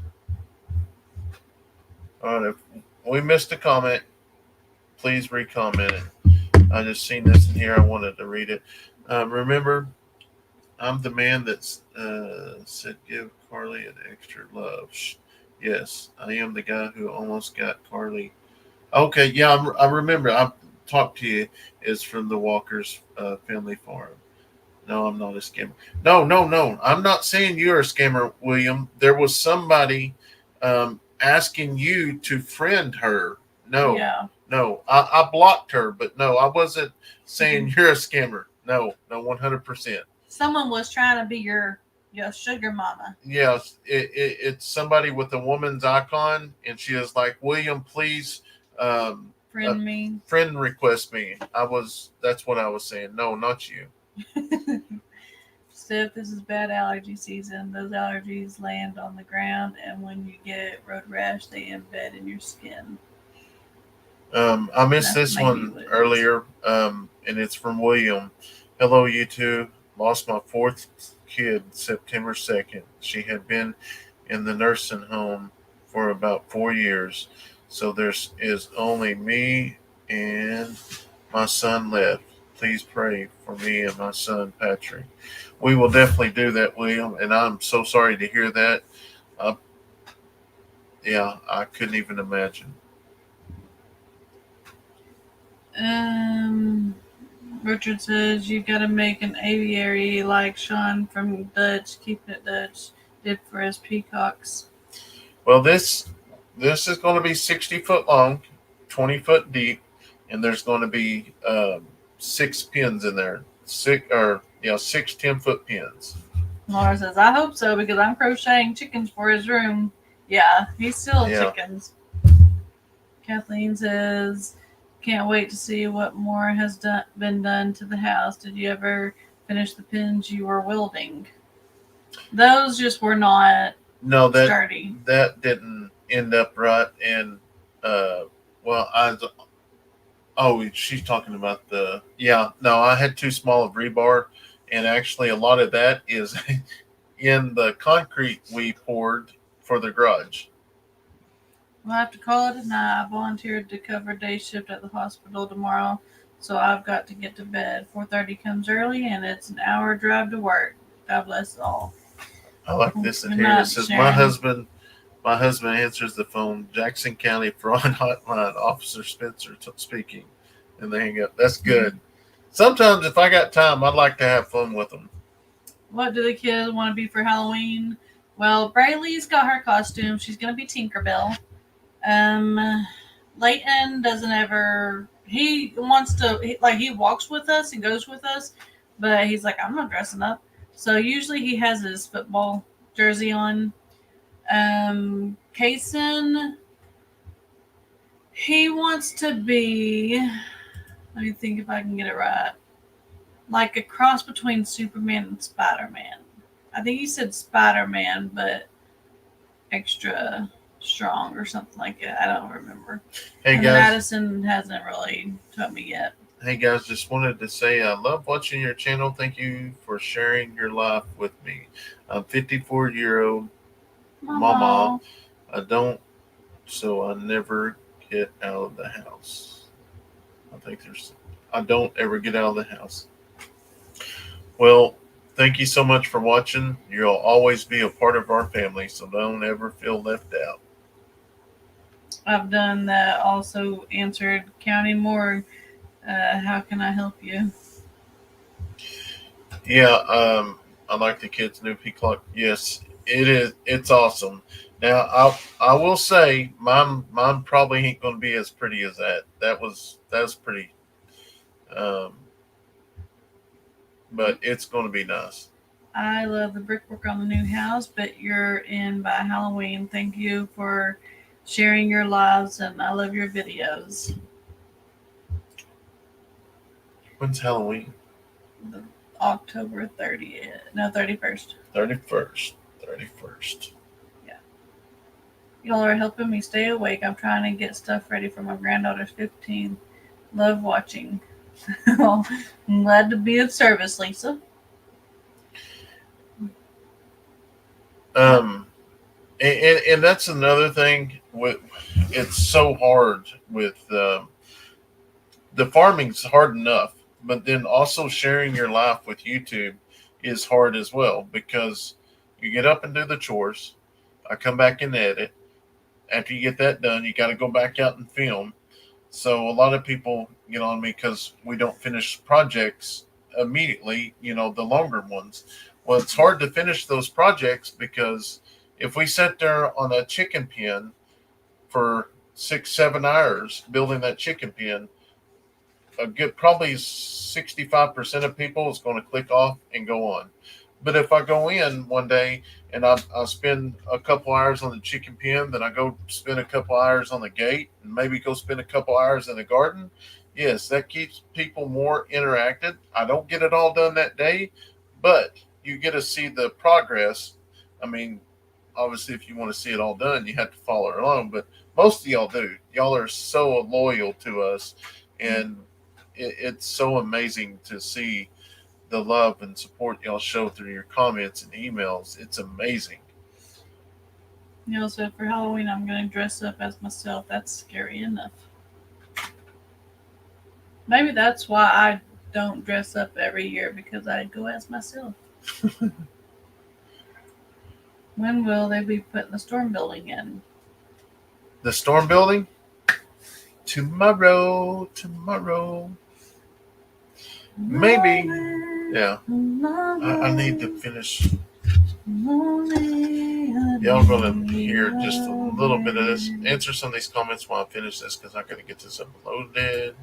All right, if we missed a comment, please re-comment it. I just seen this in here. I wanted to read it. Remember, I'm the man that said give Carly an extra love. Yes, I am the guy who almost got Carly. Okay, yeah, I remember. I talked to you. It's from the Walker's family farm. No, I'm not a scammer. No, no, no. I'm not saying you're a scammer, William. There was somebody asking you to friend her. No, Yeah. no. I blocked her, but no, I wasn't saying you're a scammer. No, no, 100%. Someone was trying to be your sugar mama. Yes, it's somebody with a woman's icon, and she is like, William, please Friend me. friend request me. That's what I was saying. No, not you. Steph, this is bad allergy season. Those allergies land on the ground, and when you get road rash, they embed in your skin. I missed That's this maybe one what it is. earlier, and it's from William. Hello, you two. Lost my fourth kid September 2nd. She had been in the nursing home for about 4 years. So there's is only me and my son left. Please pray for me and my son Patrick. We will definitely do that, William. And I'm so sorry to hear that. Yeah, I couldn't even imagine. Richard says you got to make an aviary like Sean from Dutch, keeping it Dutch, did for his peacocks. Well, this is going to be 60 foot long, 20 foot deep, and there's going to be 6 pins in there. Six 10 foot pins. Laura says, I hope so because I'm crocheting chickens for his room. Yeah, he's still Yeah. chickens. Kathleen says, can't wait to see what more has been done to the house. Did you ever finish the pins you were welding? Those just were not No, sturdy. that didn't end up right. And she's talking about I had too small of rebar, and actually a lot of that is in the concrete we poured for the garage. We'll have to call it a night. I volunteered to cover day shift at the hospital tomorrow, so I've got to get to bed. 4:30 comes early, and it's an hour drive to work. God bless all. I like this in Good here. night, It says Sharon. my husband answers the phone. Jackson County Fraud Hotline, Officer Spencer speaking, and they hang up. That's good. Sometimes if I got time, I'd like to have fun with them. What do the kids want to be for Halloween? Well, Braylee's got her costume. She's going to be Tinkerbell. Leighton doesn't ever. He wants to he walks with us and goes with us, but he's like, I'm not dressing up. So usually he has his football jersey on. Kayson, he wants to be. Let me think if I can get it right. Like a cross between Superman and Spider-Man. I think he said Spider-Man, but extra strong or something like that. I don't remember. Hey and guys, Addison hasn't really told me yet. Hey guys, just wanted to say I love watching your channel. Thank you for sharing your life with me. I'm 54-year-old mama. I never get out of the house. I don't ever get out of the house. Well, thank you so much for watching. You'll always be a part of our family, so don't ever feel left out. I've done that. Also answered County Morgue. How can I help you? Yeah, I like the kids' new peacock. Yes, it is. It's awesome. Now, I will say, mine probably ain't going to be as pretty as that. That's pretty. But it's going to be nice. I love the brickwork on the new house, but you're in by Halloween. Thank you for sharing your lives, and I love your videos. When's Halloween? October 30th. No, 31st. 31st. Yeah. Y'all are helping me stay awake. I'm trying to get stuff ready for my granddaughter's 15th. Love watching. Well, I'm glad to be of service, Lisa. And that's another thing. It's so hard with the farming's hard enough, but then also sharing your life with YouTube is hard as well because you get up and do the chores. I come back and edit. After you get that done, you got to go back out and film. So a lot of people get on me because we don't finish projects immediately, the longer ones. Well, it's hard to finish those projects because if we sit there on a chicken pen for 6-7 hours building that chicken pen, a good probably 65% of people is going to click off and go on. But if I go in one day and I spend a couple hours on the chicken pen, then I go spend a couple hours on the gate and maybe go spend a couple hours in the garden, yes, that keeps people more interacted. I don't get it all done that day, but you get to see the progress. I mean, obviously, if you want to see it all done, you have to follow along, but most of y'all do. Y'all are so loyal to us, and it's so amazing to see the love and support y'all show through your comments and emails. It's amazing. So for Halloween, I'm going to dress up as myself. That's scary enough. Maybe that's why I don't dress up every year, because I go as myself. When will they be putting the storm building in? The storm building? Tomorrow. Maybe. Yeah. I need to finish. Y'all gonna hear just a little bit of this. Answer some of these comments while I finish this because I gotta get this uploaded.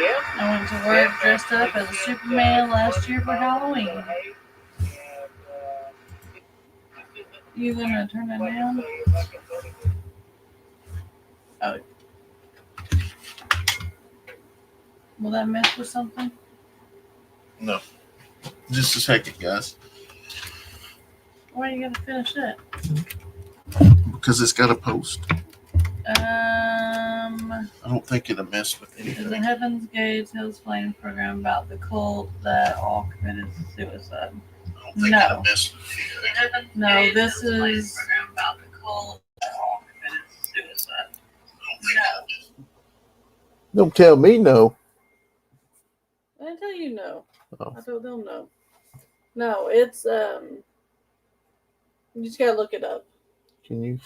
Yeah. I went to work dressed up as a Superman last year for Halloween. You gonna turn it down? Oh. Will that mess with something? No. Just a second, guys. Why are you gonna finish it? Because it's got a post. I I don't think it'll mess with There's a anything. Heaven's Gates Hills Flame program about the cult that all committed suicide. I don't think No. it'll mess with anything. No, this is about the cult that all committed suicide. No. Don't tell me no. I didn't tell you no. Oh. I told them no. No, it's you just gotta look it up. Can you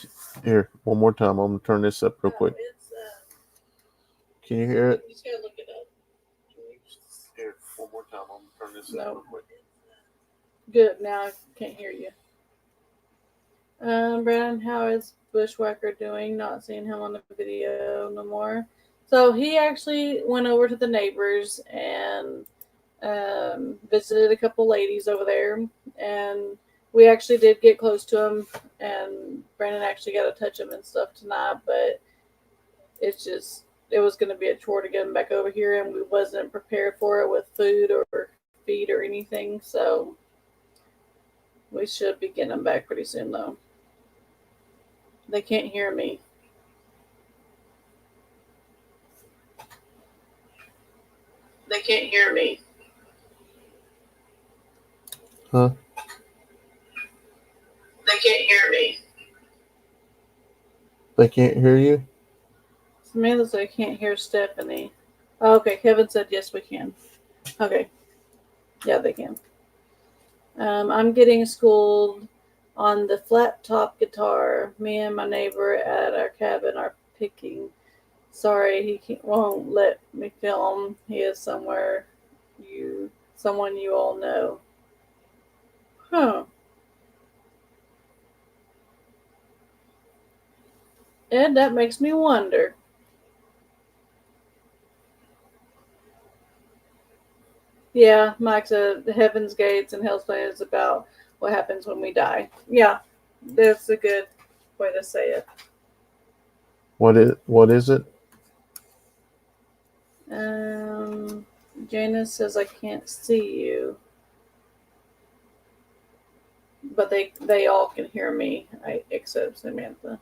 here one more time? I'm gonna turn this up real quick. It's Can you hear it? you just gotta look it up. Here, one more time. I'm gonna turn this up real quick. Good. Now I can't hear you. Brandon, how is Bushwhacker doing? Not seeing him on the video no more. So he actually went over to the neighbors and visited a couple ladies over there, and we actually did get close to him, and Brandon actually got to touch him and stuff tonight, but it was going to be a chore to get him back over here, and we wasn't prepared for it with food or feed or anything, so we should be getting him back pretty soon, though. They can't hear me. They can't hear me. Huh? They can't hear me. They can't hear you? Samantha said I can't hear Stephanie. Oh, okay, Kevin said yes, we can. Okay. Yeah, they can. I'm getting schooled on the flat top guitar. Me and my neighbor at our cabin are picking. Sorry, he won't let me film. He is someone you all know. Huh. Ed, that makes me wonder. Yeah, Mike said the Heaven's Gates and Hell's Plan is about what happens when we die. Yeah, that's a good way to say it. What is it? Janice says I can't see you, but they all can hear me, except Samantha.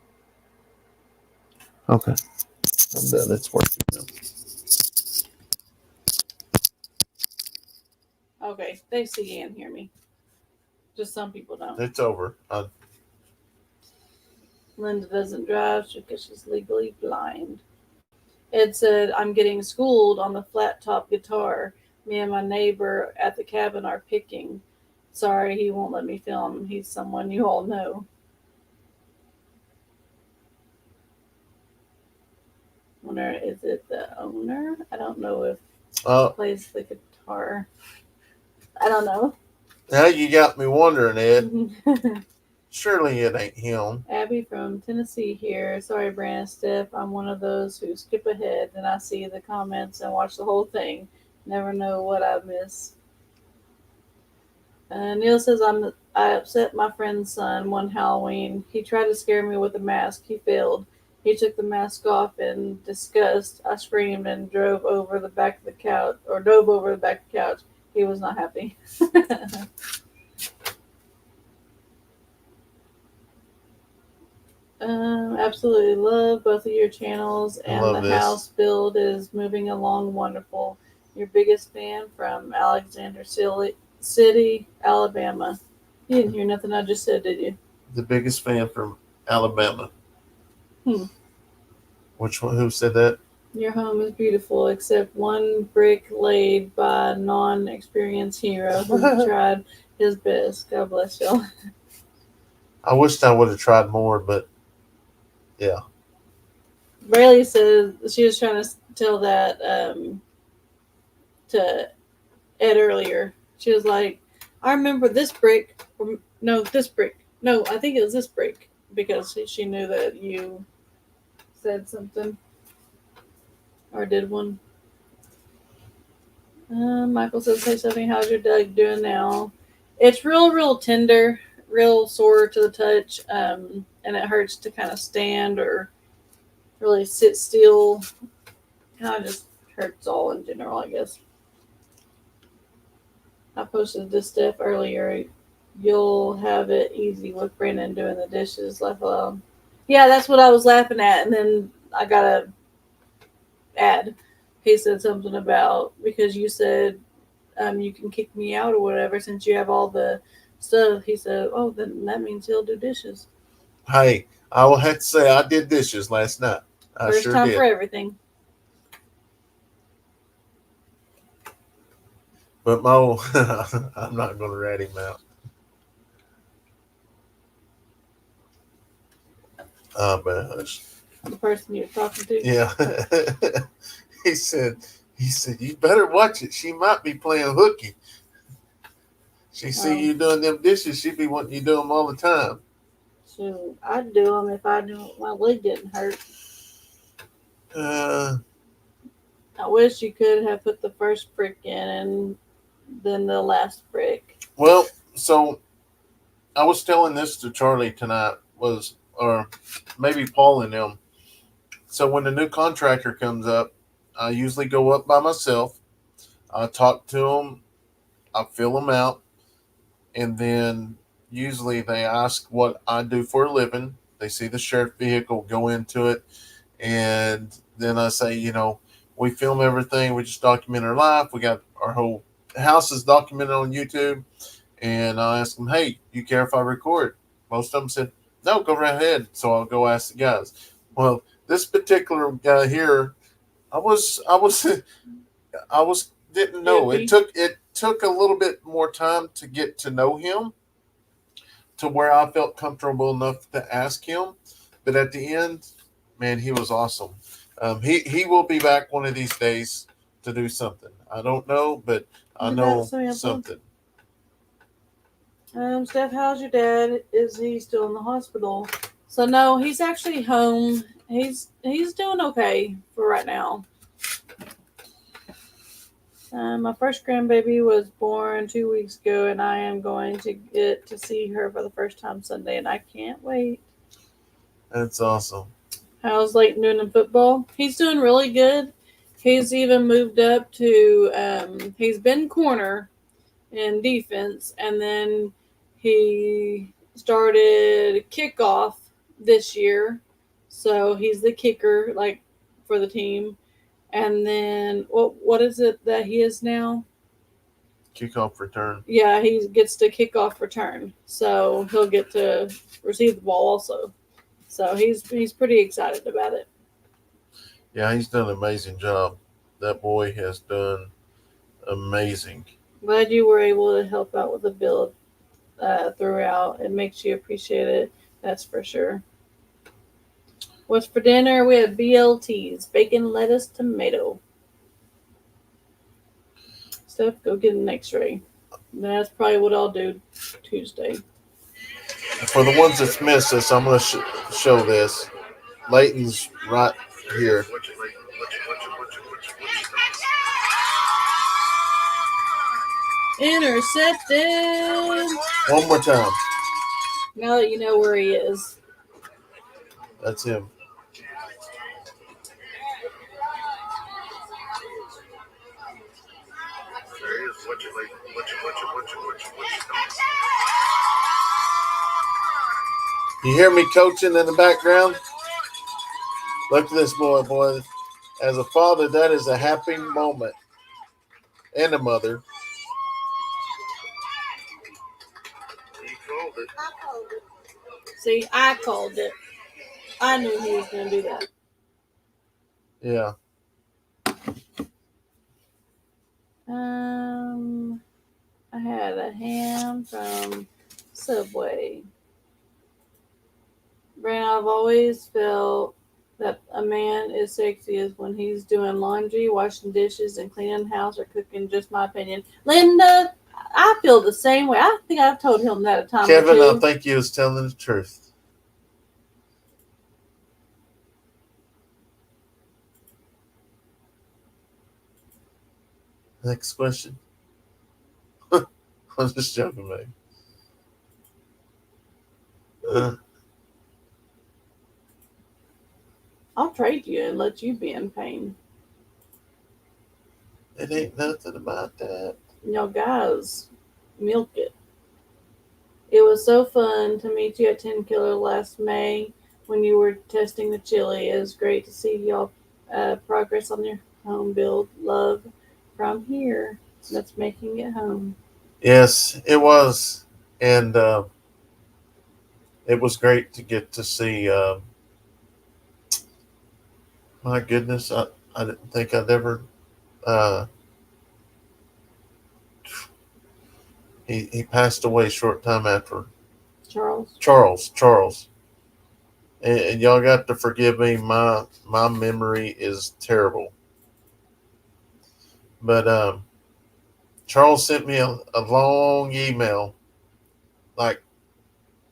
Okay. I'm done. It's working now. Okay, they see and hear me. Just some people don't. It's over. Linda doesn't drive because she's legally blind. Ed said, I'm getting schooled on the flat top guitar. Me and my neighbor at the cabin are picking. Sorry, he won't let me film. He's someone you all know. Wonder, is it the owner? I don't know if he plays the guitar. I don't know. Now you got me wondering, Ed. Surely it ain't him. Abby from Tennessee here. Sorry, Brandon Steph. I'm one of those who skip ahead and I see the comments and watch the whole thing. Never know what I miss. Neil says I upset my friend's son one Halloween. He tried to scare me with a mask. He failed. He took the mask off in disgust. I screamed and drove over the back of the couch, or dove over the back of the couch. He was not happy. Absolutely love both of your channels, and the house build is moving along wonderful. Your biggest fan from Alexander City, Alabama. You didn't hear nothing I just said, did you? The biggest fan from Alabama. Which one? Who said that? Your home is beautiful, except one brick laid by a non-experienced hero who tried his best. God bless y'all. I wished I would have tried more, but yeah. Braylee said she was trying to tell that to Ed earlier. She was like, I remember this brick. No, this brick. No, I think it was this brick, because she knew that you said something or did one. Michael says, hey, Stephanie, how's your dog doing now? It's real tender, real sore to the touch, and it hurts to kind of stand or really sit still. Kind of just hurts all in general, I guess. I posted this stuff earlier. You'll have it easy with Brandon doing the dishes. Laugh aloud. Yeah, that's what I was laughing at, and then I got a ad. He said something about, because you said you can kick me out or whatever since you have all the stuff. He said, oh, then that means he'll do dishes. Hey, I will have to say I did dishes last night. First sure time did. for everything. But Mo, I'm not going to rat him out. But hush. The person you're talking to? Yeah. He said, you better watch it. She might be playing hooky. She see you doing them dishes. She be wanting you to do them all the time. Shoot, I'd do them if I knew my leg didn't hurt. I wish you could have put the first brick in and then the last brick. Well, so I was telling this to Charlie tonight, or maybe Paul and them. So when the new contractor comes up, I usually go up by myself. I talk to them. I fill them out. And then usually they ask what I do for a living. They see the sheriff vehicle, go into it. And then I say, we film everything. We just document our life. We got our whole house is documented on YouTube. And I ask them, hey, you care if I record? Most of them said, no, go right ahead. So I'll go ask the guys. Well, this particular guy here, I didn't know. It took a little bit more time to get to know him, to where I felt comfortable enough to ask him. But at the end, man, he was awesome. He will be back one of these days to do something. I don't know, but I know something. Steph, how's your dad? Is he still in the hospital? So no, he's actually home. He's doing okay for right now. My first grandbaby was born 2 weeks ago, and I am going to get to see her for the first time Sunday, and I can't wait. That's awesome. How's Leighton doing in football? He's doing really good. He's even moved up to, he's been corner in defense, and then he started kickoff this year. So he's the kicker, for the team. And then what is it that he is now? Kickoff return. Yeah, he gets to kickoff return. So he'll get to receive the ball also. So he's pretty excited about it. Yeah, he's done an amazing job. That boy has done amazing. Glad you were able to help out with the build throughout. It makes you appreciate it. That's for sure. What's for dinner? We had BLTs, bacon, lettuce, tomato. Steph, go get an X-ray. That's probably what I'll do Tuesday. For the ones that's missed this, I'm going to show this. Leighton's right here. Intercepted. One more time. Now that you know where he is. That's him. You hear me coaching in the background? Look at this boy. As a father, that is a happy moment. And a mother. See, I called it. I knew he was going to do that. Yeah. I had a ham from Subway. Brandon, I've always felt that a man is sexiest when he's doing laundry, washing dishes, and cleaning the house or cooking. Just my opinion. Linda, I feel the same way. I think I've told him that a time Kevin, or two. I think he was telling the truth. Next question. I'm just joking, man. I'll trade you and let you be in pain. It ain't nothing about that. Y'all guys, milk it. It was so fun to meet you at 10 Killer last May when you were testing the chili. It was great to see y'all progress on your home build. Love from here. That's making it home. Yes, it was. And it was great to get to see. My goodness, I didn't think I'd ever. He passed away a short time after. Charles. And y'all got to forgive me. My memory is terrible. But Charles sent me a long email, like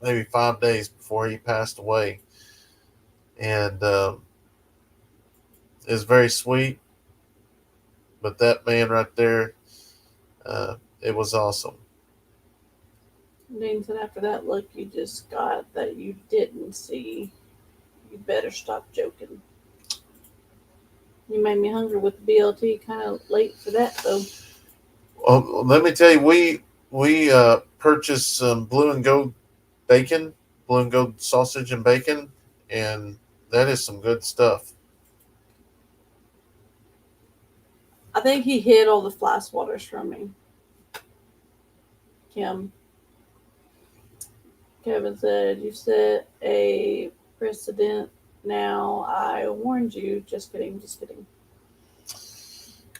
maybe 5 days before he passed away, and it's very sweet. But that man right there, it was awesome. Dean said after that look you just got that you didn't see, you better stop joking. You made me hungry with the BLT. Kind of late for that though. Let me tell you, we purchased some blue and gold sausage and bacon, and that is some good stuff. I think he hid all the fly swatters from me. Kim. Kevin said, you set a precedent now. I warned you. Just kidding.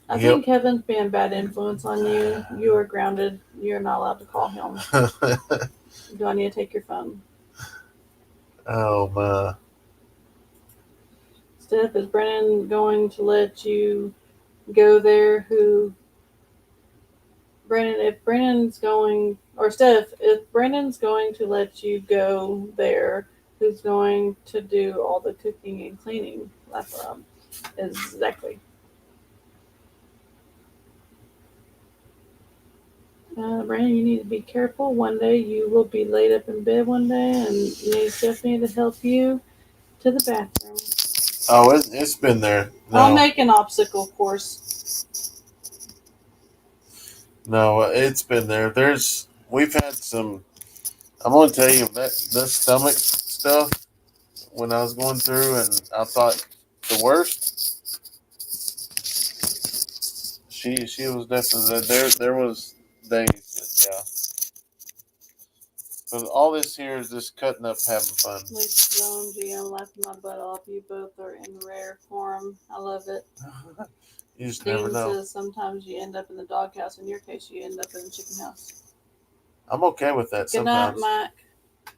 I think Kevin's being a bad influence on you. You are grounded. You're not allowed to call him. Do I need to take your phone? Oh, my. Steph, is Brennan going to let you go there? If Brennan's going to let you go there, who's going to do all the cooking and cleaning? That's exactly. Brandon, you need to be careful. One day you will be laid up in bed one day and need Stephanie to help you to the bathroom. Oh, it's been there. No. I'll make an obstacle course. No, it's been there. We've had some. I'm going to tell you the stomach stuff when I was going through, and I thought the worst. She was definitely there. There was days that, But all this here is just cutting up, having fun. Least zone GM laughing my butt off. You both are in rare form. I love it. You just never Dean know. says sometimes you end up in the doghouse. In your case, you end up in the chicken house. I'm okay with that Good night, sometimes. Mike.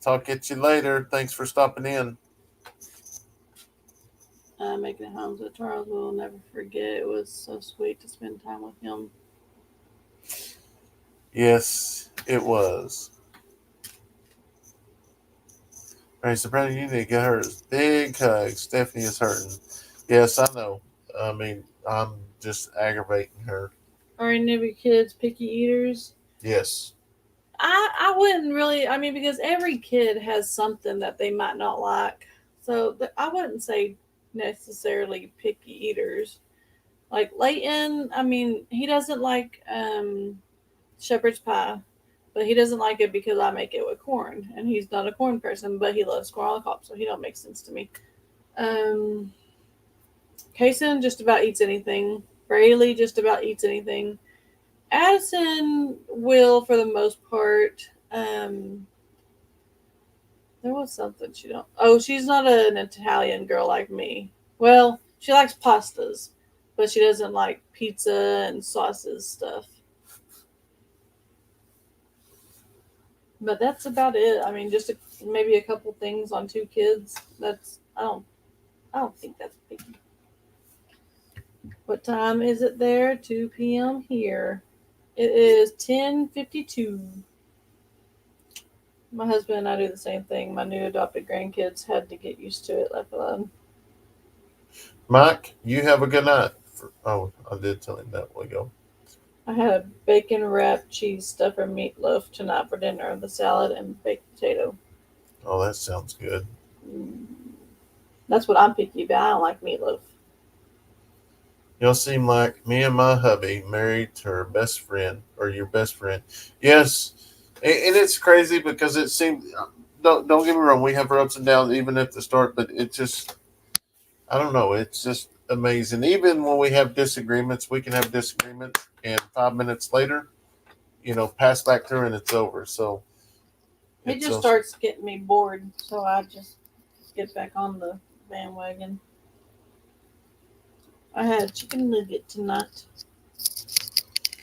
Talk at you later. Thanks for stopping in. Making it home to Charles will never forget. It was so sweet to spend time with him. Yes, it was. All right, so Brandon, you need to get her a big hug. Stephanie is hurting. Yes, I know. I mean, I'm just aggravating her. Are any of your kids picky eaters? Yes. I wouldn't really. I mean, because every kid has something that they might not like. So I wouldn't say necessarily picky eaters. Like Leighton, I mean, he doesn't like shepherd's pie, but he doesn't like it because I make it with corn, and he's not a corn person, but he loves corn on the cob, so he don't make sense to me. Kayson just about eats anything. Braylee just about eats anything. Addison will for the most part. There was something she don't. Oh, she's not an Italian girl like me. Well, she likes pastas, but she doesn't like pizza and sauces stuff. But that's about it. I mean, just maybe a couple things on two kids. I don't think that's picky. What time is it there? 2 p.m. here. It is 10:52. My husband and I do the same thing. My new adopted grandkids had to get used to it, left alone. Mike, you have a good night. I did tell him that we go. I had a bacon wrapped cheese stuffer meatloaf tonight for dinner, the salad and baked potato. Oh, that sounds good. That's what I'm picky about. I don't like meatloaf. You'll seem like me and my hubby married to her best friend or your best friend. Yes, and it's crazy because it seems. Don't get me wrong. We have our ups and downs even at the start, but it just I don't know. It's just amazing. Even when we have disagreements, we can have disagreements, and 5 minutes later, pass back through and it's over. So It just starts getting me bored, so I just get back on the bandwagon. I had chicken nugget tonight.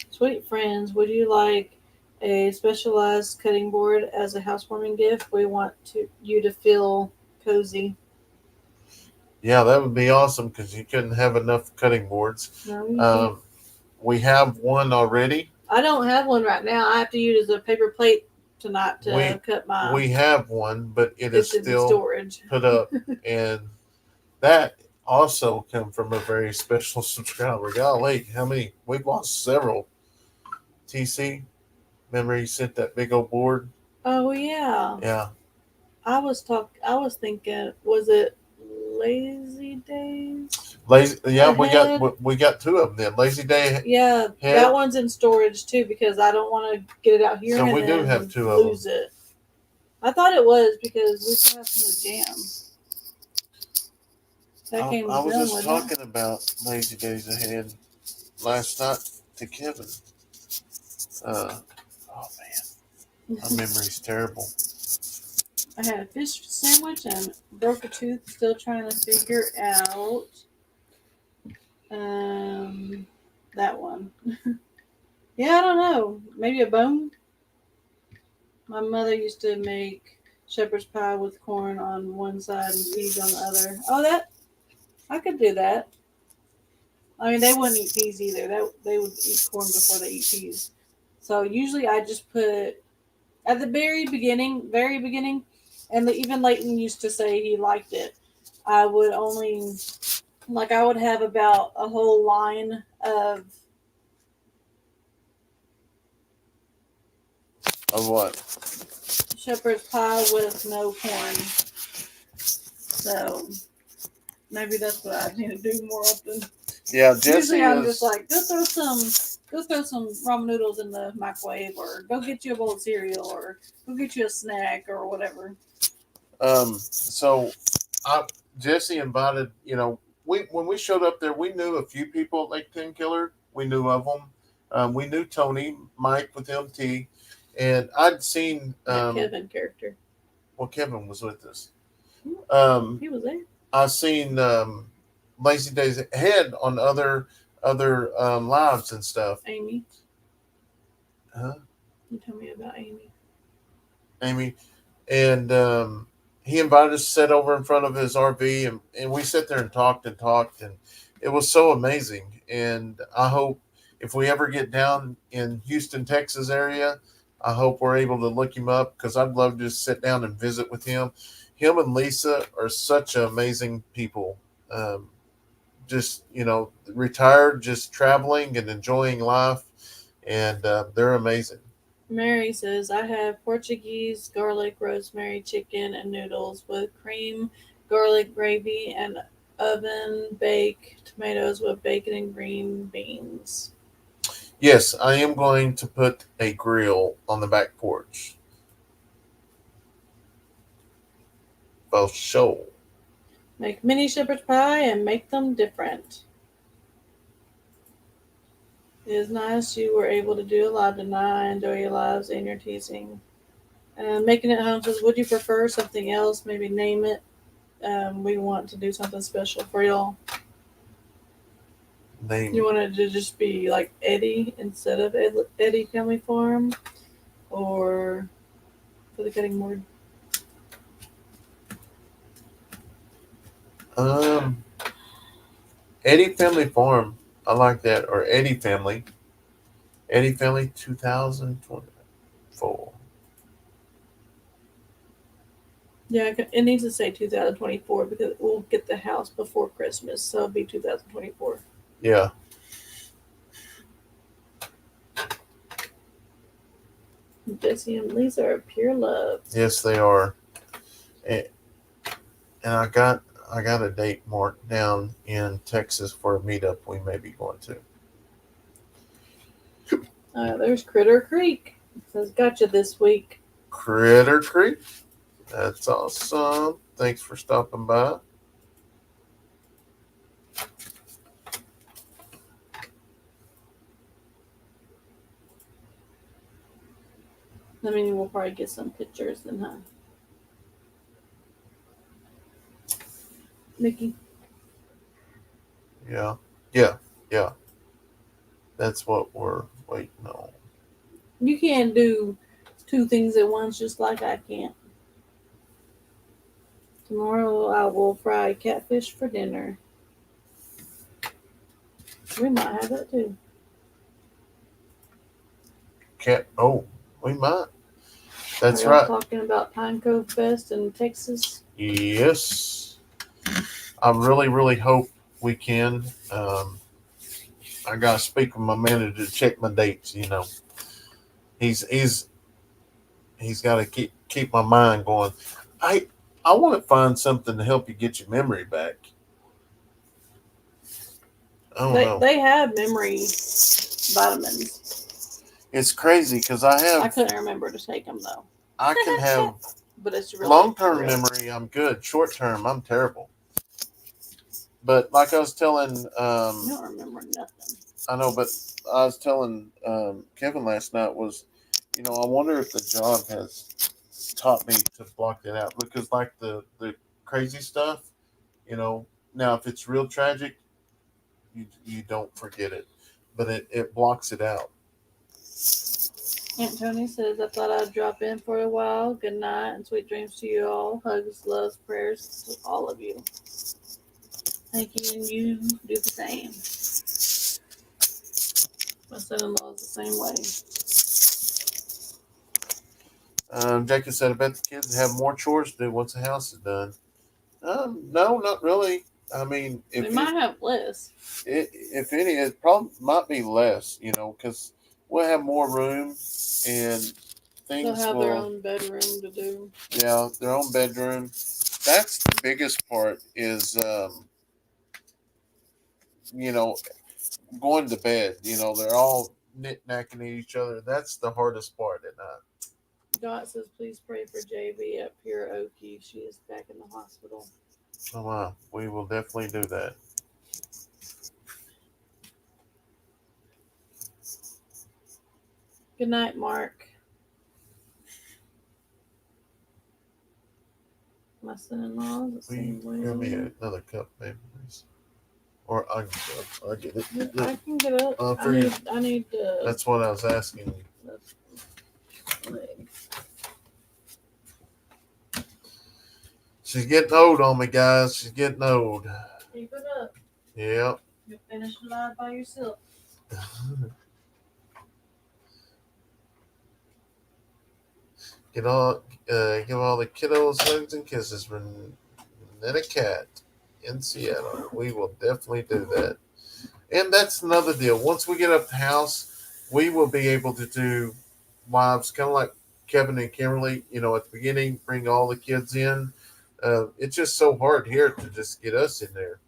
Sweet friends, would you like a specialized cutting board as a housewarming gift? We want you to feel cozy. Yeah, that would be awesome because you couldn't have enough cutting boards. No, you can't. We have one already. I don't have one right now. I have to use a paper plate tonight to cut my. We have one, but it's in still storage. put up, and that also come from a very special subscriber. Golly, how many? We've lost several. TC, remember he sent that big old board? Oh yeah. Yeah. I was thinking, was it Lazy Days? Lazy. Yeah, Ahead? we got two of them. Then Lazy Day. Yeah, Head. that one's in storage too because I don't want to get it out here So and we do then have two of them. lose it. I thought it was because we still have some of the jam. That came I was done, just wasn't talking about Lazy Days Ahead last night to Kevin. Oh man, my memory's terrible. I had a fish sandwich and broke a tooth. Still trying to figure out that one. Yeah, I don't know. Maybe a bone. My mother used to make shepherd's pie with corn on one side and peas on the other. Oh, I could do that. I mean, they wouldn't eat peas either. They would eat corn before they eat peas. So usually I just put at the very beginning, and even Leighton used to say he liked it. I would only I would have about a whole line of what? shepherd's pie with no corn. So maybe that's what I need to do more often. Yeah, Jesse usually I'm just like, go throw some ramen noodles in the microwave, or go get you a bowl of cereal, or go get you a snack, or whatever. So Jesse invited, when we showed up there, we knew a few people at Lake Ten Killer. We knew of them. We knew Tony, Mike with MT. And I'd seen That Kevin character. well, Kevin was with us. He was there. I seen Lazy Days Ahead on other lives and stuff. Amy. Huh? You tell me about Amy. Amy, and he invited us to sit over in front of his RV, and we sat there and talked, and it was so amazing. And I hope if we ever get down in Houston, Texas area, I hope we're able to look him up because I'd love to just sit down and visit with him. Him and Lisa are such amazing people. Um, just retired, just traveling and enjoying life, and they're amazing. Mary says, I have Portuguese garlic rosemary chicken and noodles with cream, garlic gravy, and oven bake tomatoes with bacon and green beans. Yes, I am going to put a grill on the back porch. For sure. Make mini shepherd's pie and make them different. It is nice you were able to do a live tonight. Enjoy your lives and your teasing. Making it home says, would you prefer something else? Maybe name it. We want to do something special for y'all. Name. You want it to just be like Eddy instead of Eddy Family Farm, or for the cutting board? Eddy Family Farm. I like that. Or Eddy Family. Eddy Family 2024. Yeah, it needs to say 2024 because we'll get the house before Christmas, so it'll be 2024. Yeah. Jesse and Lisa are pure love. Yes, they are. And I got a date marked down in Texas for a meetup we may be going to. There's Critter Creek. It says, gotcha this week. Critter Creek. That's awesome. Thanks for stopping by. I mean, we'll probably get some pictures then, huh? Mickey? Yeah. That's what we're waiting on. You can't do two things at once just like I can't. Tomorrow I will fry catfish for dinner. We might have that too. We might. That's Are y'all right. talking about Pine Cove Fest in Texas? Yes. I really, really hope we can. I gotta speak with my manager to check my dates. He's got to keep my mind going. I want to find something to help you get your memory back. I don't know. They have memory vitamins. It's crazy because I couldn't remember to take them though. I can have but it's really long-term memory. I'm good. Short-term, I'm terrible. But like I was telling, I don't remember nothing. I know, but I was telling Kevin last night was, I wonder if the job has taught me to block that out because like the crazy stuff, now if it's real tragic, you don't forget it, but it blocks it out. Aunt Tony says, I thought I'd drop in for a while. Good night and sweet dreams to you all. Hugs, loves, prayers to all of you. Thank you, and you do the same. My son-in-law is the same way. Jacob said, I bet the kids have more chores to do once the house is done. No, not really. I mean, they might have less. If any, it probably might be less, because we'll have more room and things. They'll have their own bedroom to do. Yeah, their own bedroom. That's the biggest part is, going to bed. They're all knick-knacking at each other. That's the hardest part at night. Dot says, please pray for JV up here at Okie. She is back in the hospital. Oh, wow. We will definitely do that. Good night, Mark. My son-in-law is the Will you same grab me way. another cup, baby, please? Or I get it. I can get up. For you. I need That's what I was asking you. leg. She's getting old on me, guys. She's getting old. Keep it up. Yep. You'll finish the night by yourself. Give all the kiddos hugs and kisses from Netta Cat in Seattle. We will definitely do that. And that's another deal. Once we get up the house, we will be able to do lives kind of like Kevin and Kimberly. You know, at the beginning, bring all the kids in. It's just so hard here to just get us in there.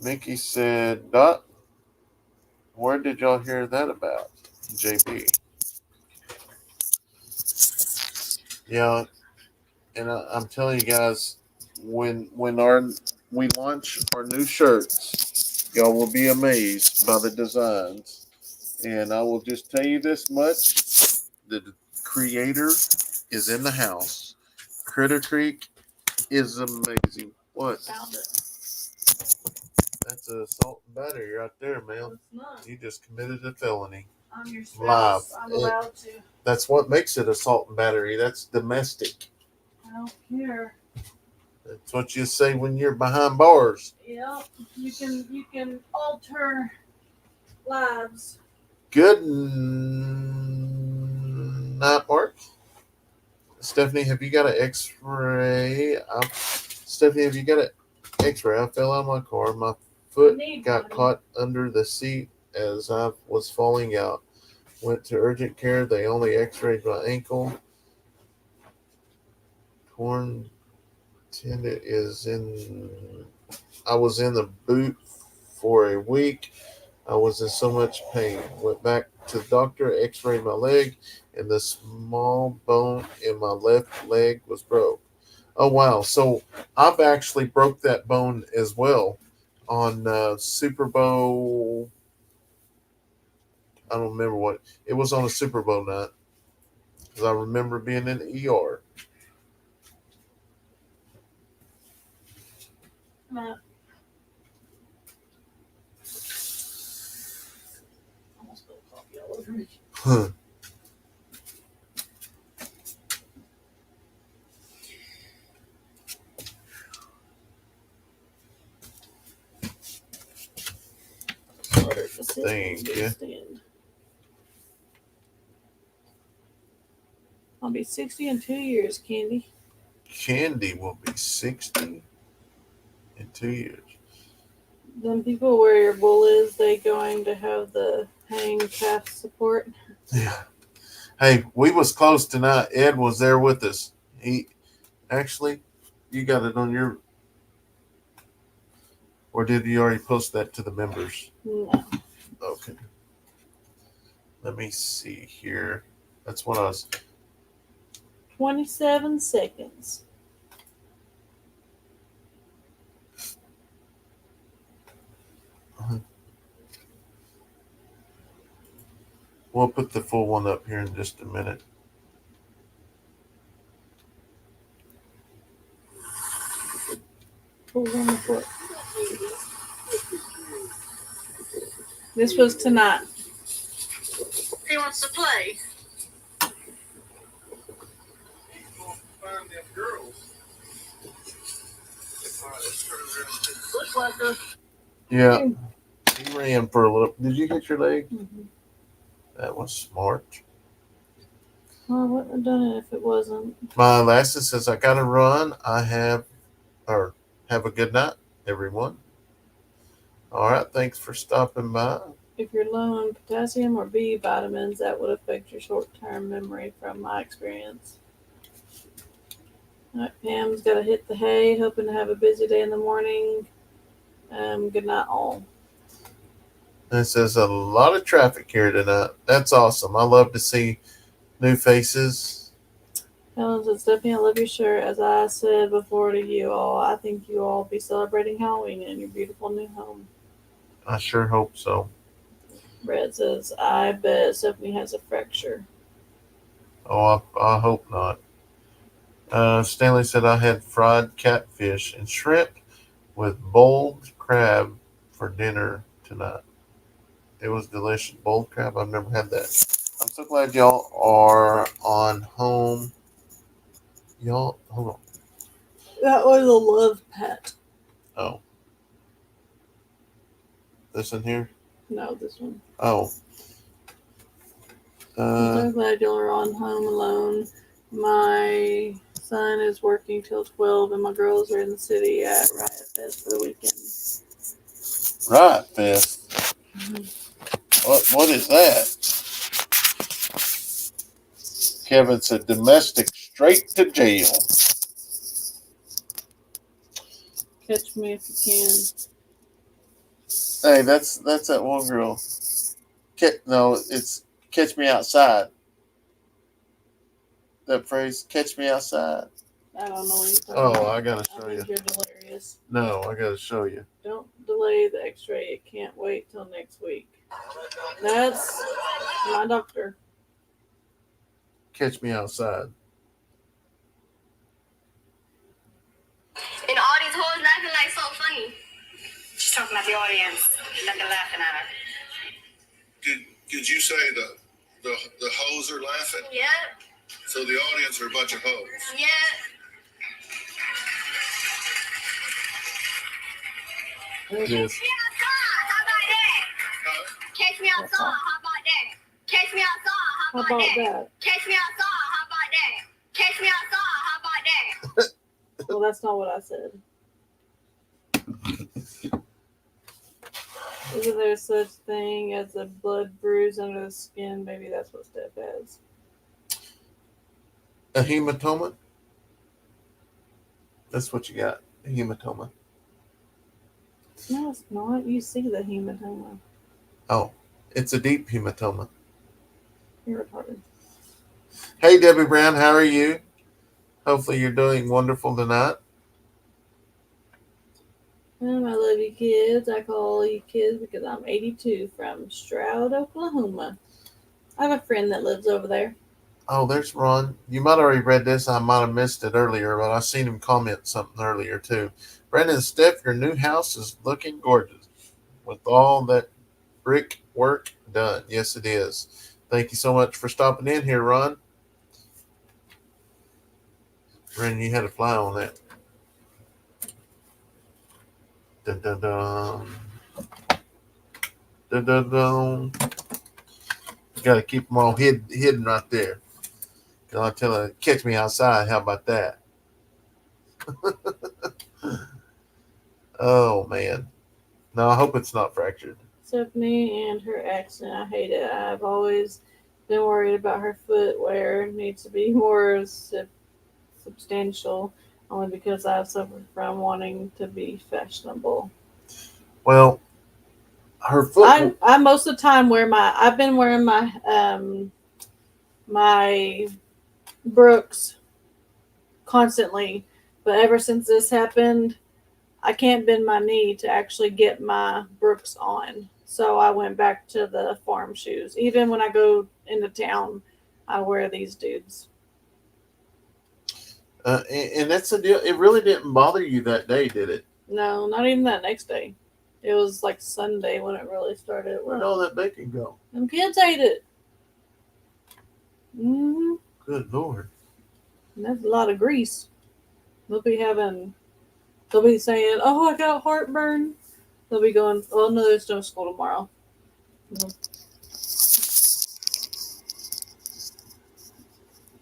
Nikki said, Dot, where did y'all hear that about? JP. Yeah, and I'm telling you guys, when we launch our new shirts, y'all will be amazed by the designs. And I will just tell you this much: the creator is in the house. Critter Creek is amazing. What? Found it. That's a assault and battery right there, No, man. it's not. You just committed a felony. I'm your Live. spouse. I'm allowed to. That's what makes it assault and battery. That's domestic. I don't care. That's what you say when you're behind bars. Yeah, you can alter lives. Good night, Mark. Stephanie, have you got an X-ray? Stephanie, have you got an X-ray? I fell out of my car. My foot got caught under the seat as I was falling out. Went to urgent care. They only X-rayed my ankle. Torn tendon is in. I was in the boot for a week. I was in so much pain. Went back to the doctor, X-rayed my leg, and the small bone in my left leg was broke. Oh wow! So I've actually broke that bone as well on Super Bowl. I don't remember what it was on a Super Bowl night because I remember being in the ER. Matt. Almost spilled coffee all over me. Huh. Thank you. I'll be 60 in 2 years, Candy. Candy will be 60 in 2 years. Then people where your bull is, they going to have the hang calf support. Yeah. Hey, we was close tonight. Ed was there with us. He actually, you got it on your, or did you already post that to the members? No. Okay. Let me see here. That's what I was. 27 seconds. We'll put the full one up here in just a minute. This was tonight. He wants to play. Find them girls. Bushwhacker. Yeah. He ran for a little. Did you hit your leg? Mm-hmm. That was smart. Well, I wouldn't have done it if it wasn't. My license says I got to run. Have a good night, everyone. All right. Thanks for stopping by. If you're low on potassium or B vitamins, that would affect your short-term memory from my experience. All right, Pam's got to hit the hay, hoping to have a busy day in the morning. Good night, all. And it says a lot of traffic here tonight. That's awesome. I love to see new faces. Helen said, Stephanie, I love your shirt. As I said before to you all, I think you all will be celebrating Halloween in your beautiful new home. I sure hope so. Brett says, I bet Stephanie has a fracture. Oh, I hope not. Stanley said I had fried catfish and shrimp with boiled crab for dinner tonight. It was delicious. Boiled crab, I've never had that. I'm so glad y'all are on home. Y'all, hold on. That was a love pet. Oh. This in here? No, this one. Oh. I'm so glad y'all are on home alone. My son is working till 12, and my girls are in the city at Riot Fest for the weekend. Riot Fest. What is that? Kevin said domestic straight to jail. Catch me if you can. Hey, that's that one girl. No, it's catch me outside. That phrase, catch me outside. I don't know what you're talking about. I gotta show you. You're delirious. No, I gotta show you. Don't delay the x-ray. It can't wait till next week. That's my doctor. Catch me outside. And all these hoes laughing like so funny. She's talking about the audience. Like they're laughing at her. Did you say the hoes are laughing? Yeah. So the audience are a bunch of hoes. Yeah. There it is. Catch me outside. How about that? Catch me outside. How about that? Catch me outside. How about that? Catch me outside. How about that? Well, that's not what I said. Isn't there such thing as a blood bruise under the skin? Maybe that's what Steph has. A hematoma? That's what you got. A hematoma. No, it's not. You see the hematoma. Oh, it's a deep hematoma. You're retarded. Hey, Debbie Brown, how are you? Hopefully you're doing wonderful tonight. I love you kids. I call you kids because I'm 82 from Stroud, Oklahoma. I have a friend that lives over there. Oh, there's Ron. You might have already read this. I might have missed it earlier, but I seen him comment something earlier too. Brandon and Steph, your new house is looking gorgeous with all that brick work done. Yes, it is. Thank you so much for stopping in here, Ron. Brandon, you had a fly on that. Dun, dun, dun. Dun, dun, dun. You got to keep them all hidden right there. I'll tell her, catch me outside. How about that? Oh, man. No, I hope it's not fractured. Stephanie and her accident. I hate it. I've always been worried about her footwear. It needs to be more substantial, only because I've suffered from wanting to be fashionable. Well, her foot. I most of the time I've been wearing my my Brooks constantly, but ever since this happened, I can't bend my knee to actually get my Brooks on. So I went back to the farm shoes. Even when I go into town, I wear these dudes. And that's the deal. It really didn't bother you that day, did it? No, not even that next day. It was like Sunday when it really started. Where'd all that bacon go? Them kids ate it. Mm-hmm. Good Lord. And that's a lot of grease. They'll be saying, oh, I got heartburn. They'll be going, oh, no, there's no school tomorrow. Mm-hmm.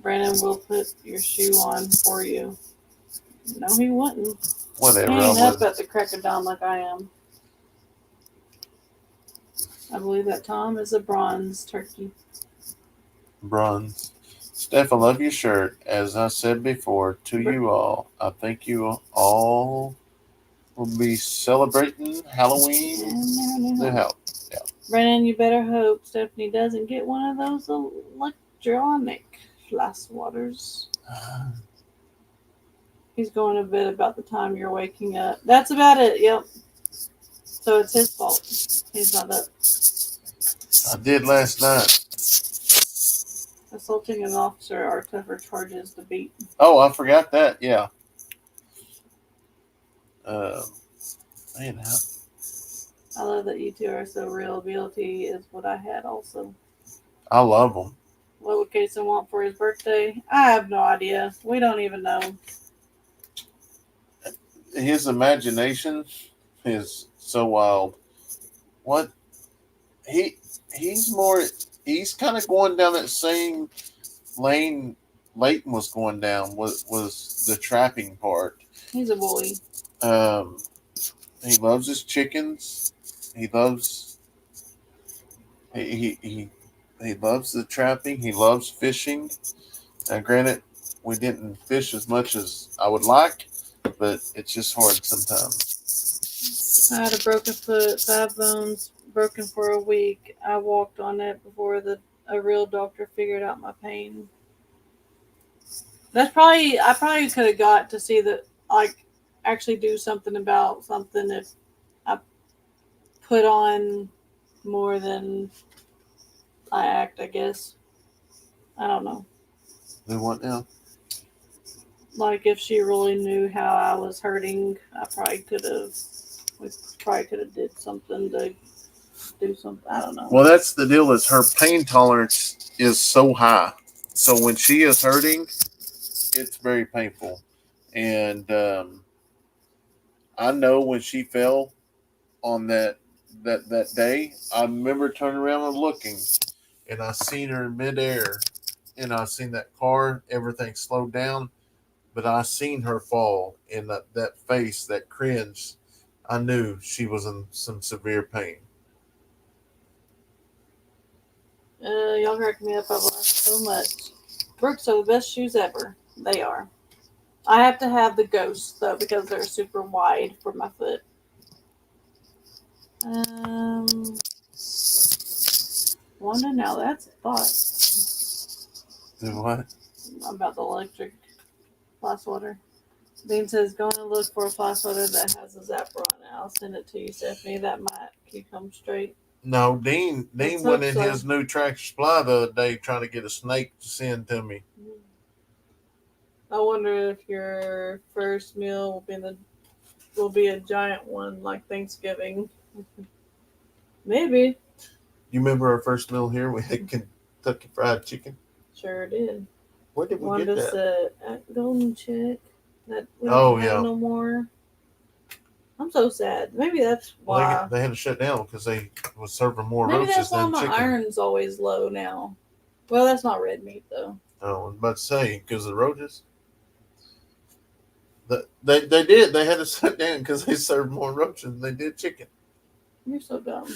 Brandon will put your shoe on for you. No, he wouldn't. Whatever. He ain't up at the crack of dawn like I am. I believe that Tom is a bronze turkey. Bronze. Steph, I love your shirt. As I said before to you all, I think you all will be celebrating Halloween. Yeah. Brandon, you better hope Stephanie doesn't get one of those electronic flash waters. He's going to bed about the time you're waking up. That's about it. Yep. So it's his fault. He's not up. I did last night. Assaulting an officer are tougher charges to beat. Oh, I forgot that. Yeah. Man, I love that you two are so real. BLT is what I had also. I love them. What would Kayson want for his birthday? I have no idea. We don't even know. His imagination is so wild. What he's kind of going down that same lane Leighton was going down. Was the trapping part. He's a bully. He loves his chickens. He loves he loves the trapping. He loves fishing. Now, granted, we didn't fish as much as I would like, but it's just hard sometimes. I had a broken foot, 5 bones, broken for a week. I walked on it before a real doctor figured out my pain. I probably could have got to see that, like, actually do something about something if I put on more than I act, I guess. I don't know. Do what now? Like, if she really knew how I was hurting, we probably could have did something to do something. I don't know. Well, that's the deal. Is her pain tolerance is so high, so when she is hurting, it's very painful. And I know when she fell on that day, I remember turning around and looking, and I seen her in midair, and I seen that car, everything slowed down, but I seen her fall, and that face, that cringe, I knew she was in some severe pain. Y'all crack me up. I've laughed so much. Brooks are the best shoes ever. They are. I have to have the ghosts though because they're super wide for my foot. Wanda, now that's a thought. Do what? About the electric fly swatter. Dean says, go and look for a fly swatter that has a zapper on it. I'll send it to you, Stephanie. That might keep them straight. No, Dean Let's went hope in so. his new Tractor Supply the other day trying to get a snake to send to me. I wonder if your first meal will be a giant one like Thanksgiving. Maybe. You remember our first meal here? We had Kentucky Fried Chicken. Sure did. Where did we Wanda get that? said at Golden Chick that we Oh, don't yeah. have no more. I'm so sad. Maybe that's why. Well, they had to shut down because they was serving more Maybe roaches that's why than my chicken. iron's always low now. Well, that's not red meat though. I was about to say because of the roaches. They did. They had to shut down because they served more roaches than they did chicken. You're so dumb.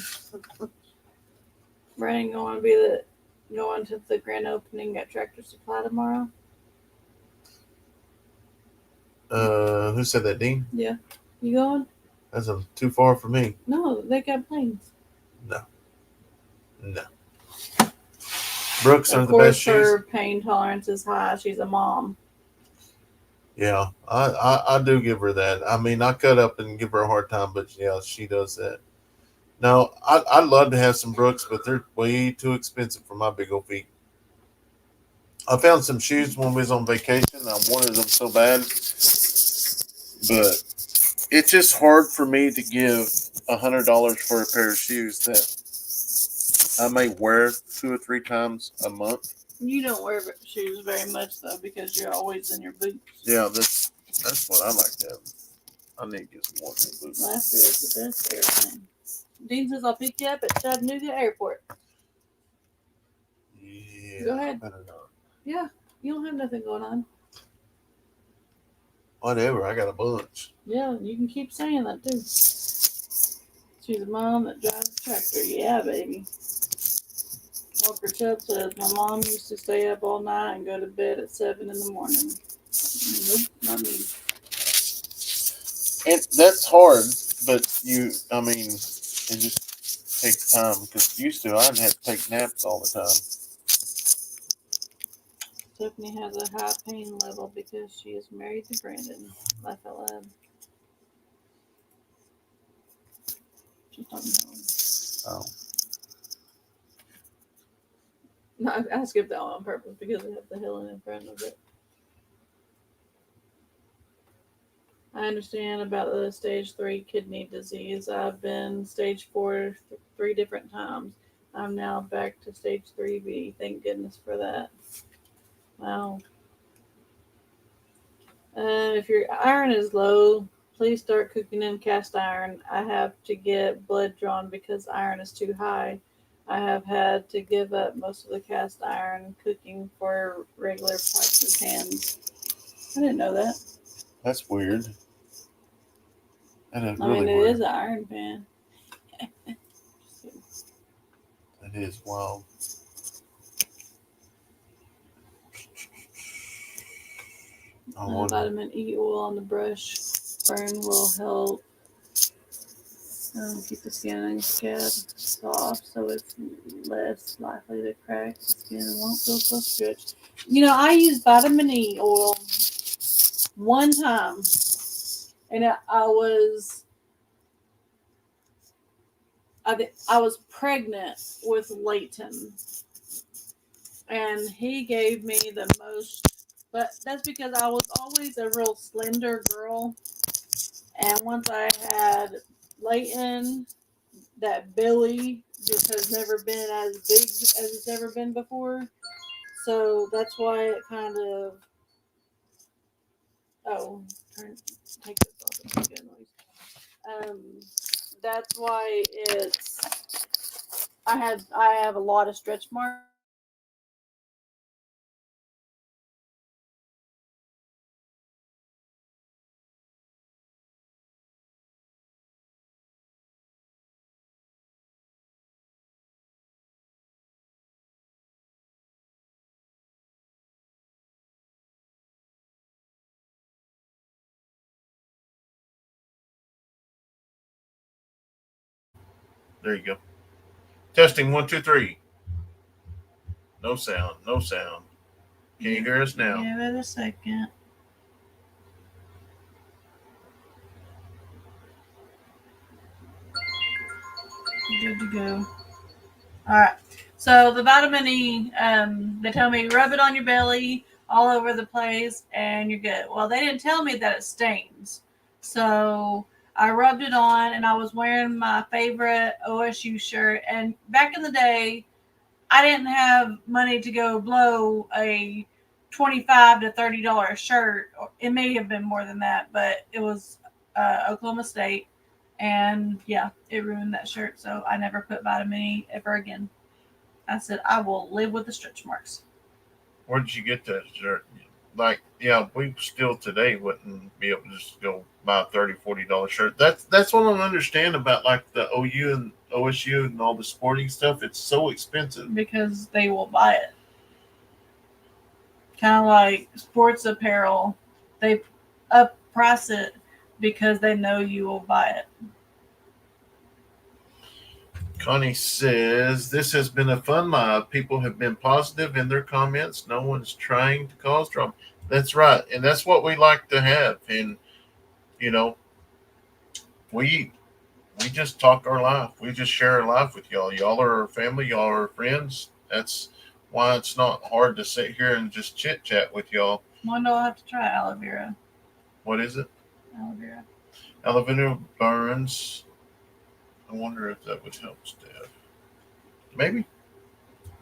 Brandon going to the grand opening at Tractor Supply tomorrow. Who said that, Dean? Yeah, you going? That's too far for me. No, they got planes. No. Brooks are Of the best course, her shoes. pain tolerance is high. She's a mom. Yeah, I do give her that. I mean, I cut up and give her a hard time, but yeah, she does that. No, I'd love to have some Brooks, but they're way too expensive for my big old feet. I found some shoes when we was on vacation. I wanted them so bad, but it's just hard for me to give $100 for a pair of shoes that I may wear 2 or 3 times a month. You don't wear shoes very much though because you're always in your boots. Yeah, that's what I like to have. I need to get some more new boots. Last year was the best airplane. Dean says I'll pick you up at Chattanooga Airport. Yeah, Go ahead. better not. Yeah, you don't have nothing going on. Whatever, I got a bunch. Yeah, you can keep saying that too. She's a mom that drives a tractor. Yeah, baby. Walker Chubb says, my mom used to stay up all night and go to bed at 7 in the morning. Nope, not me. And that's hard, but I mean, it just takes time because used to, I'd have to take naps all the time. Stephanie has a high pain level because she is married to Brandon. Laugh out loud. She's talking to him. Oh. No, I skipped that one on purpose because we have the Helen in front of it. I understand about the stage 3 kidney disease. I've been stage 4 3 different times. I'm now back to stage 3B. Thank goodness for that. Wow. If your iron is low, please start cooking in cast iron. I have to get blood drawn because iron is too high. I have had to give up most of the cast iron cooking for regular pots and pans. I didn't know that. That's weird. That is I really mean, it weird. is an iron pan. That is wild. Vitamin E oil on the brush burn will help keep the skin and scab soft so it's less likely to crack. The skin won't feel so stretched. You know, I used vitamin E oil one time, and I was pregnant with Leighton, and he gave me the most. But that's because I was always a real slender girl, and once I had Leighton, that belly just has never been as big as it's ever been before. So that's why it kind of take this off. It's making a noise. That's why I have a lot of stretch marks. There you go. Testing 1, 2, 3. No sound. No sound. Can you hear us now? Give it a second. Good to go. All right. So the vitamin E, they tell me rub it on your belly all over the place and you're good. Well, they didn't tell me that it stains. So I rubbed it on and I was wearing my favorite OSU shirt. And back in the day, I didn't have money to go blow a $25 to $30 shirt. It may have been more than that, but it was Oklahoma State. And yeah, it ruined that shirt. So I never put vitamin E ever again. I said, I will live with the stretch marks. Where did you get that shirt? Like, yeah, we still today wouldn't be able to just go buy a $30, $40 shirt. That's what I don't understand about like the OU and OSU and all the sporting stuff. It's so expensive. Because they will buy it. Kind of like sports apparel. They up price it because they know you will buy it. Connie says, this has been a fun live. People have been positive in their comments. No one's trying to cause trouble. That's right. And that's what we like to have. And, you know, we just talk our life. We just share our life with y'all. Y'all are our family. Y'all are our friends. That's why it's not hard to sit here and just chit chat with y'all. One day I'll have to try aloe vera. What is it? Aloe vera. Aloe vera burns. I wonder if that would help Steph. Maybe.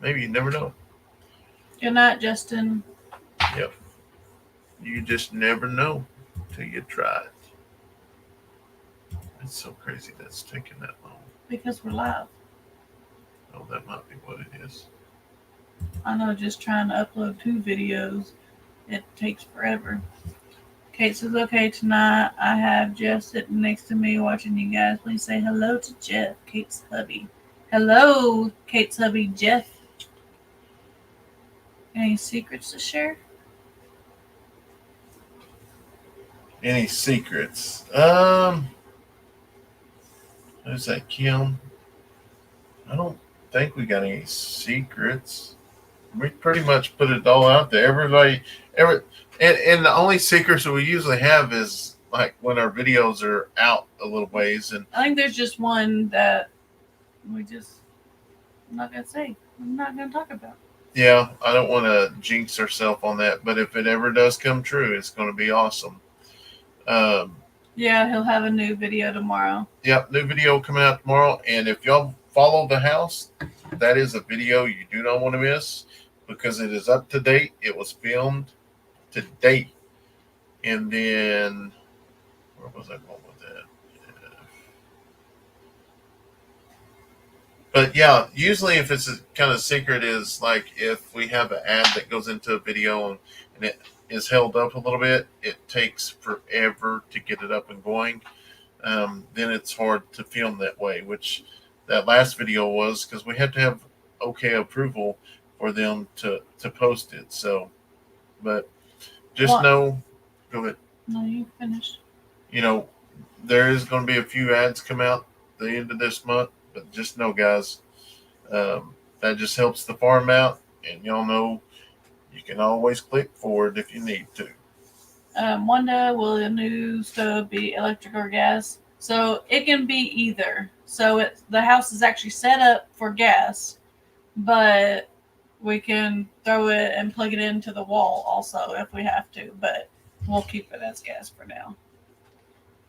Maybe. You never know. Good night, Justin. Yep. You just never know till you try it. It's so crazy that's taking that long. Because we're live. Oh, that might be what it is. I know, just trying to upload 2 videos, it takes forever. Kate says, okay, tonight I have Jeff sitting next to me watching you guys. Please say hello to Jeff, Kate's hubby. Hello, Kate's hubby, Jeff. Any secrets to share? Any secrets? Who's that, Kim? I don't think we got any secrets. We pretty much put it all out there. And the only secrets that we usually have is like when our videos are out a little ways. And I think there's just one that I'm not going to say. I'm not going to talk about. Yeah, I don't want to jinx herself on that, but if it ever does come true, it's going to be awesome. Yeah, he'll have a new video tomorrow. Yep, new video coming out tomorrow. And if y'all follow the house, that is a video you do not want to miss because it is up to date. It was filmed to date. And then, where was I going with that? But yeah, usually if it's a kind of secret is like if we have an ad that goes into a video and it is held up a little bit, it takes forever to get it up and going. Then it's hard to film that way, which that last video was because we had to have okay approval for them to post it. So, but just know, go ahead. No, you finished. You know, there is going to be a few ads come out the end of this month, but just know, guys, that just helps the farm out, and y'all know you can always click forward if you need to. Wanda, will the new stove be electric or gas? So it can be either. So the house is actually set up for gas, but we can throw it and plug it into the wall also if we have to, but we'll keep it as gas for now.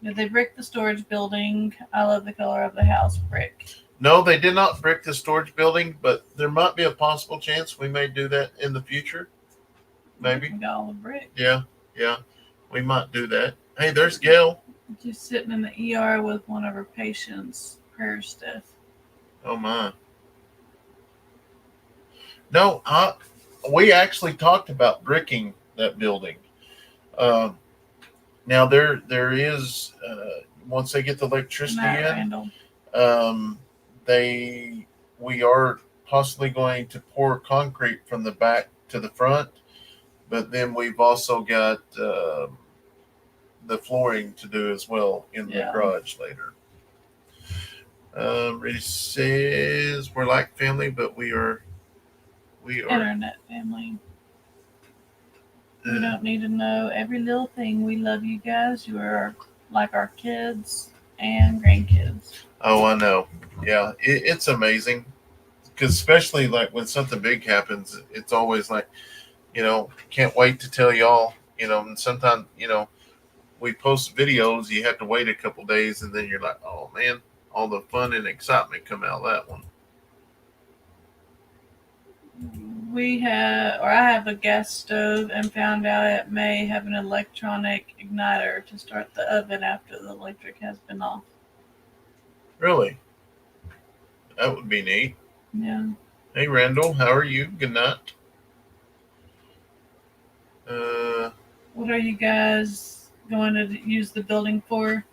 Did they brick the storage building? I love the color of the house brick. No, they did not brick the storage building, but there might be a possible chance we may do that in the future. Maybe. We got all the brick. Yeah, we might do that. Hey, there's Gail. She's sitting in the ER with one of her patients. Prayer stuff. Oh my. No, we actually talked about bricking that building. Now there is once they get the electricity in, we are possibly going to pour concrete from the back to the front, but then we've also got the flooring to do as well in the garage later. It says we're like family, but we are internet family. We don't need to know every little thing. We love you guys. You are like our kids and grandkids. Oh, I know. Yeah, it's amazing. Because especially like when something big happens, it's always like, can't wait to tell y'all, and sometimes, we post videos, you have to wait a couple days, and then you're like, oh man, all the fun and excitement come out of that one. I have a gas stove and found out it may have an electronic igniter to start the oven after the electric has been off. Really? That would be neat. Yeah. Hey, Randall, how are you? Good night. What are you guys going to use the building for?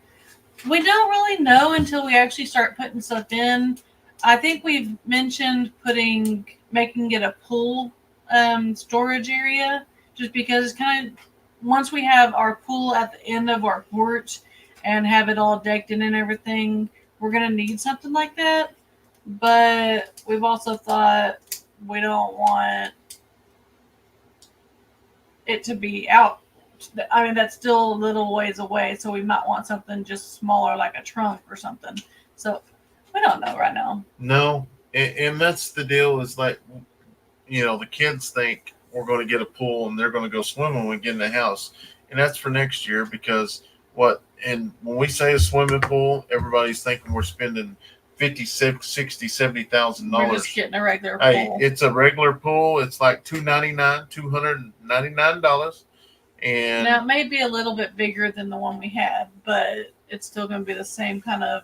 We don't really know until we actually start putting stuff in. I think we've mentioned making it a pool storage area, just because it's kind of, once we have our pool at the end of our porch and have it all decked in and everything, we're going to need something like that. But we've also thought we don't want it to be out. I mean, that's still a little ways away, so we might want something just smaller, like a trunk or something. So we don't know right now. No, and that's the deal is like, the kids think we're going to get a pool and they're going to go swimming when we get in the house. And that's for next year because and when we say a swimming pool, everybody's thinking we're spending $50,000, $60,000, $70,000. We're just getting a regular pool. Hey, it's a regular pool. It's like $299. And now it may be a little bit bigger than the one we had, but it's still going to be the same kind of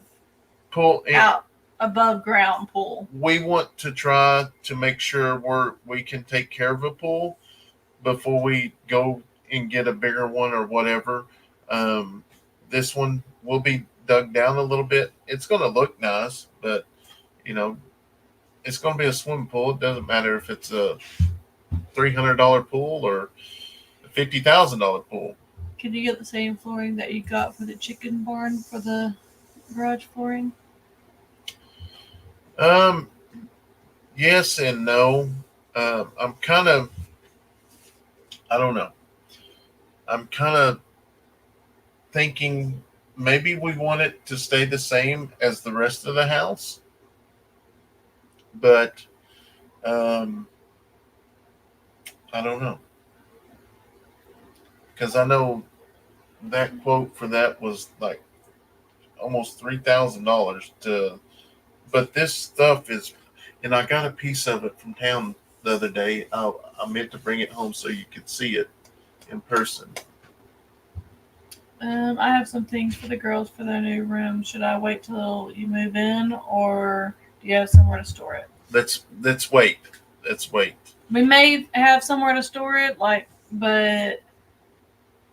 pool out above ground pool. We want to try to make sure we can take care of a pool before we go and get a bigger one or whatever. This one will be dug down a little bit. It's going to look nice, but it's going to be a swimming pool. It doesn't matter if it's a $300 pool or a $50,000 pool. Can you get the same flooring that you got for the chicken barn for the garage flooring? Yes and no. I'm kind of, I don't know. I'm kind of thinking maybe we want it to stay the same as the rest of the house. But I don't know. Because I know that quote for that was like almost $3,000 to, but this stuff is, and I got a piece of it from town the other day. I meant to bring it home so you could see it in person. I have some things for the girls for their new room. Should I wait till you move in, or do you have somewhere to store it? Let's wait. Let's wait. We may have somewhere to store it, but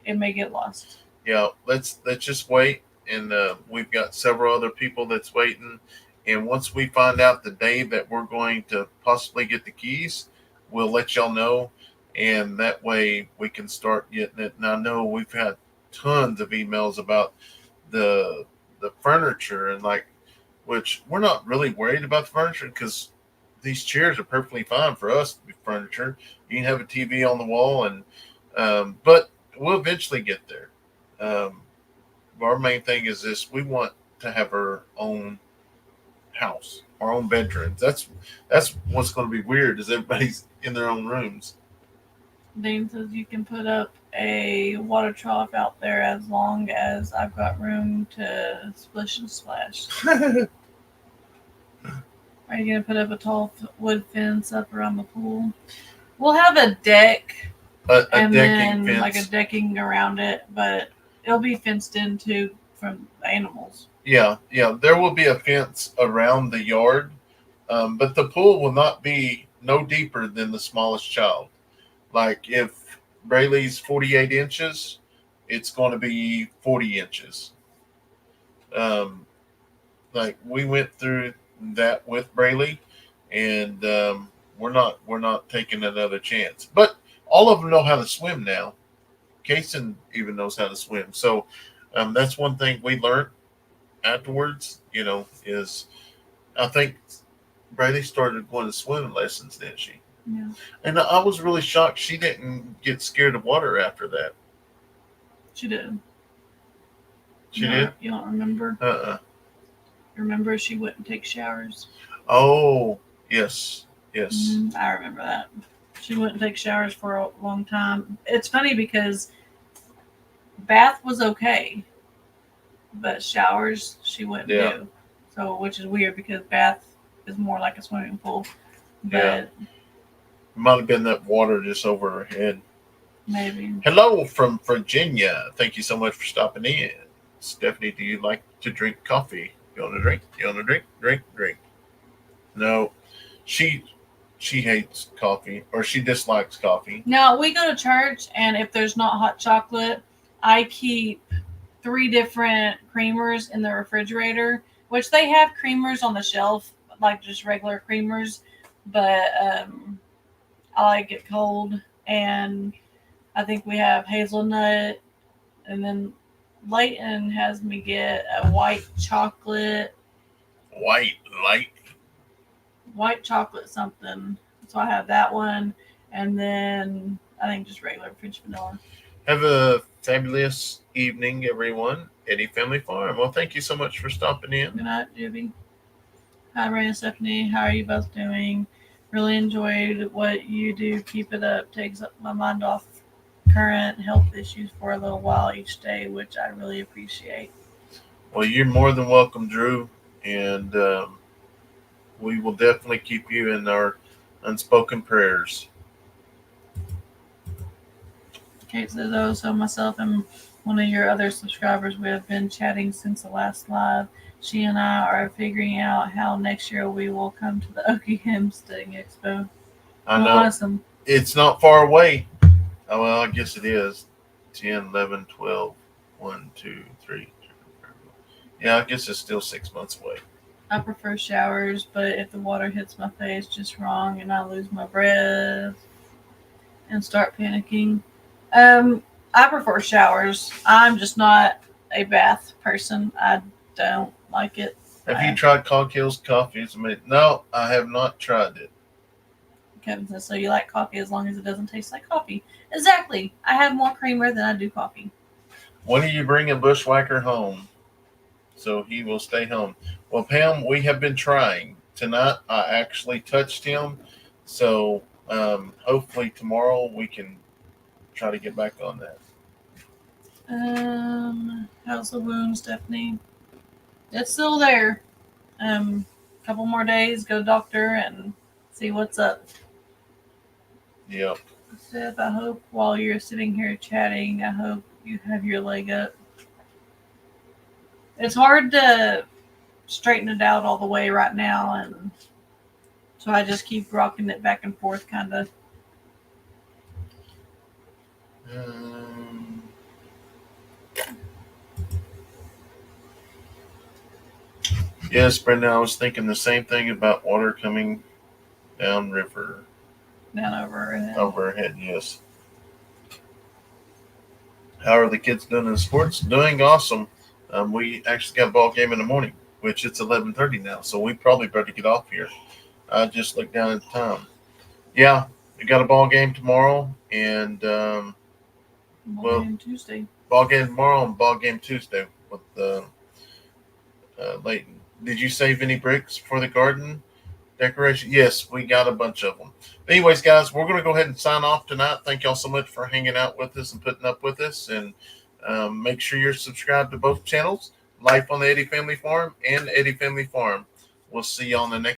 it may get lost. Yeah, let's just wait, and we've got several other people that's waiting. And once we find out the day that we're going to possibly get the keys, we'll let y'all know, and that way we can start getting it. And I know we've had tons of emails about the furniture, and which we're not really worried about the furniture because these chairs are perfectly fine for us to be furniture. You can have a TV on the wall, and but we'll eventually get there. Our main thing is this: we want to have our own house, our own bedrooms. That's what's going to be weird is everybody's in their own rooms. Dean says you can put up a water trough out there as long as I've got room to splish and splash. Are you going to put up a tall wood fence up around the pool? We'll have a deck A decking fence. like a decking around it, but it'll be fenced in too from animals. Yeah. There will be a fence around the yard, but the pool will not be no deeper than the smallest child. Like if Braylee's 48 inches, it's going to be 40 inches. Like we went through that with Braylee, and we're not taking another chance. But all of them know how to swim now. Kayson even knows how to swim. So that's one thing we learned afterwards. Is I think Braylee started going to swimming lessons, didn't she? Yeah. And I was really shocked she didn't get scared of water after that. She did. She did? You don't remember? Remember she wouldn't take showers? Oh, yes. I remember that. She wouldn't take showers for a long time. It's funny because bath was okay, but showers she wouldn't do. So, which is weird because bath is more like a swimming pool. But might have been that water just over her head. Maybe. Hello from Virginia. Thank you so much for stopping in. Stephanie, do you like to drink coffee? You want to drink? Drink. No, she hates coffee, or she dislikes coffee. Now, we go to church, and if there's not hot chocolate, I keep 3 different creamers in the refrigerator, which they have creamers on the shelf, like just regular creamers, but I like it cold, and I think we have hazelnut, and then Leighton has me get a white chocolate something. So I have that one, and then I think just regular French vanilla. Have a fabulous evening, everyone. Eddy Family Farm. Well, thank you so much for stopping in. Good night, Jibby. Hi, Ray and Stephanie. How are you both doing? Really enjoyed what you do. Keep it up. Takes my mind off current health issues for a little while each day, which I really appreciate. Well, you're more than welcome, Drew, and we will definitely keep you in our unspoken prayers. Kate says, oh, so myself and one of your other subscribers, we have been chatting since the last live. She and I are figuring out how next year we will come to the Okie Hempsteading Expo. I know. Awesome. It's not far away. Oh, well, I guess it is. 10, 11, 12, 1, 2, 3. Yeah, I guess it's still 6 months away. I prefer showers, but if the water hits my face just wrong and I lose my breath and start panicking, I prefer showers. I'm just not a bath person. I don't like it. Have you tried Cog Hills coffee? It's amazing. No, I have not tried it. Kevin says, so you like coffee as long as it doesn't taste like coffee. Exactly. I have more creamer than I do coffee. When are you bringing Bushwhacker home? So he will stay home. Well, Pam, we have been trying. Tonight, I actually touched him. So hopefully tomorrow we can try to get back on that. How's the wound, Stephanie? It's still there. Couple more days, go doctor and see what's up. Yep. Steph, I hope while you're sitting here chatting, I hope you have your leg up. It's hard to straighten it out all the way right now, and so I just keep rocking it back and forth, kind of. Yes, Brenda, I was thinking the same thing about water coming down river. Down overhead. Overhead, yes. How are the kids doing in sports? Doing awesome. We actually got a ball game in the morning, which it's 11:30 now, so we probably better get off here. I just looked down at the time. Yeah, we got a ball game tomorrow, and Ball game Tuesday. Ball game tomorrow and ball game Tuesday with Leighton. Did you save any bricks for the garden decoration? Yes, we got a bunch of them. But anyways, guys, we're going to go ahead and sign off tonight. Thank y'all so much for hanging out with us and putting up with us. And make sure you're subscribed to both channels, Life on the Eddy Family Farm and Eddy Family Farm. We'll see you on the next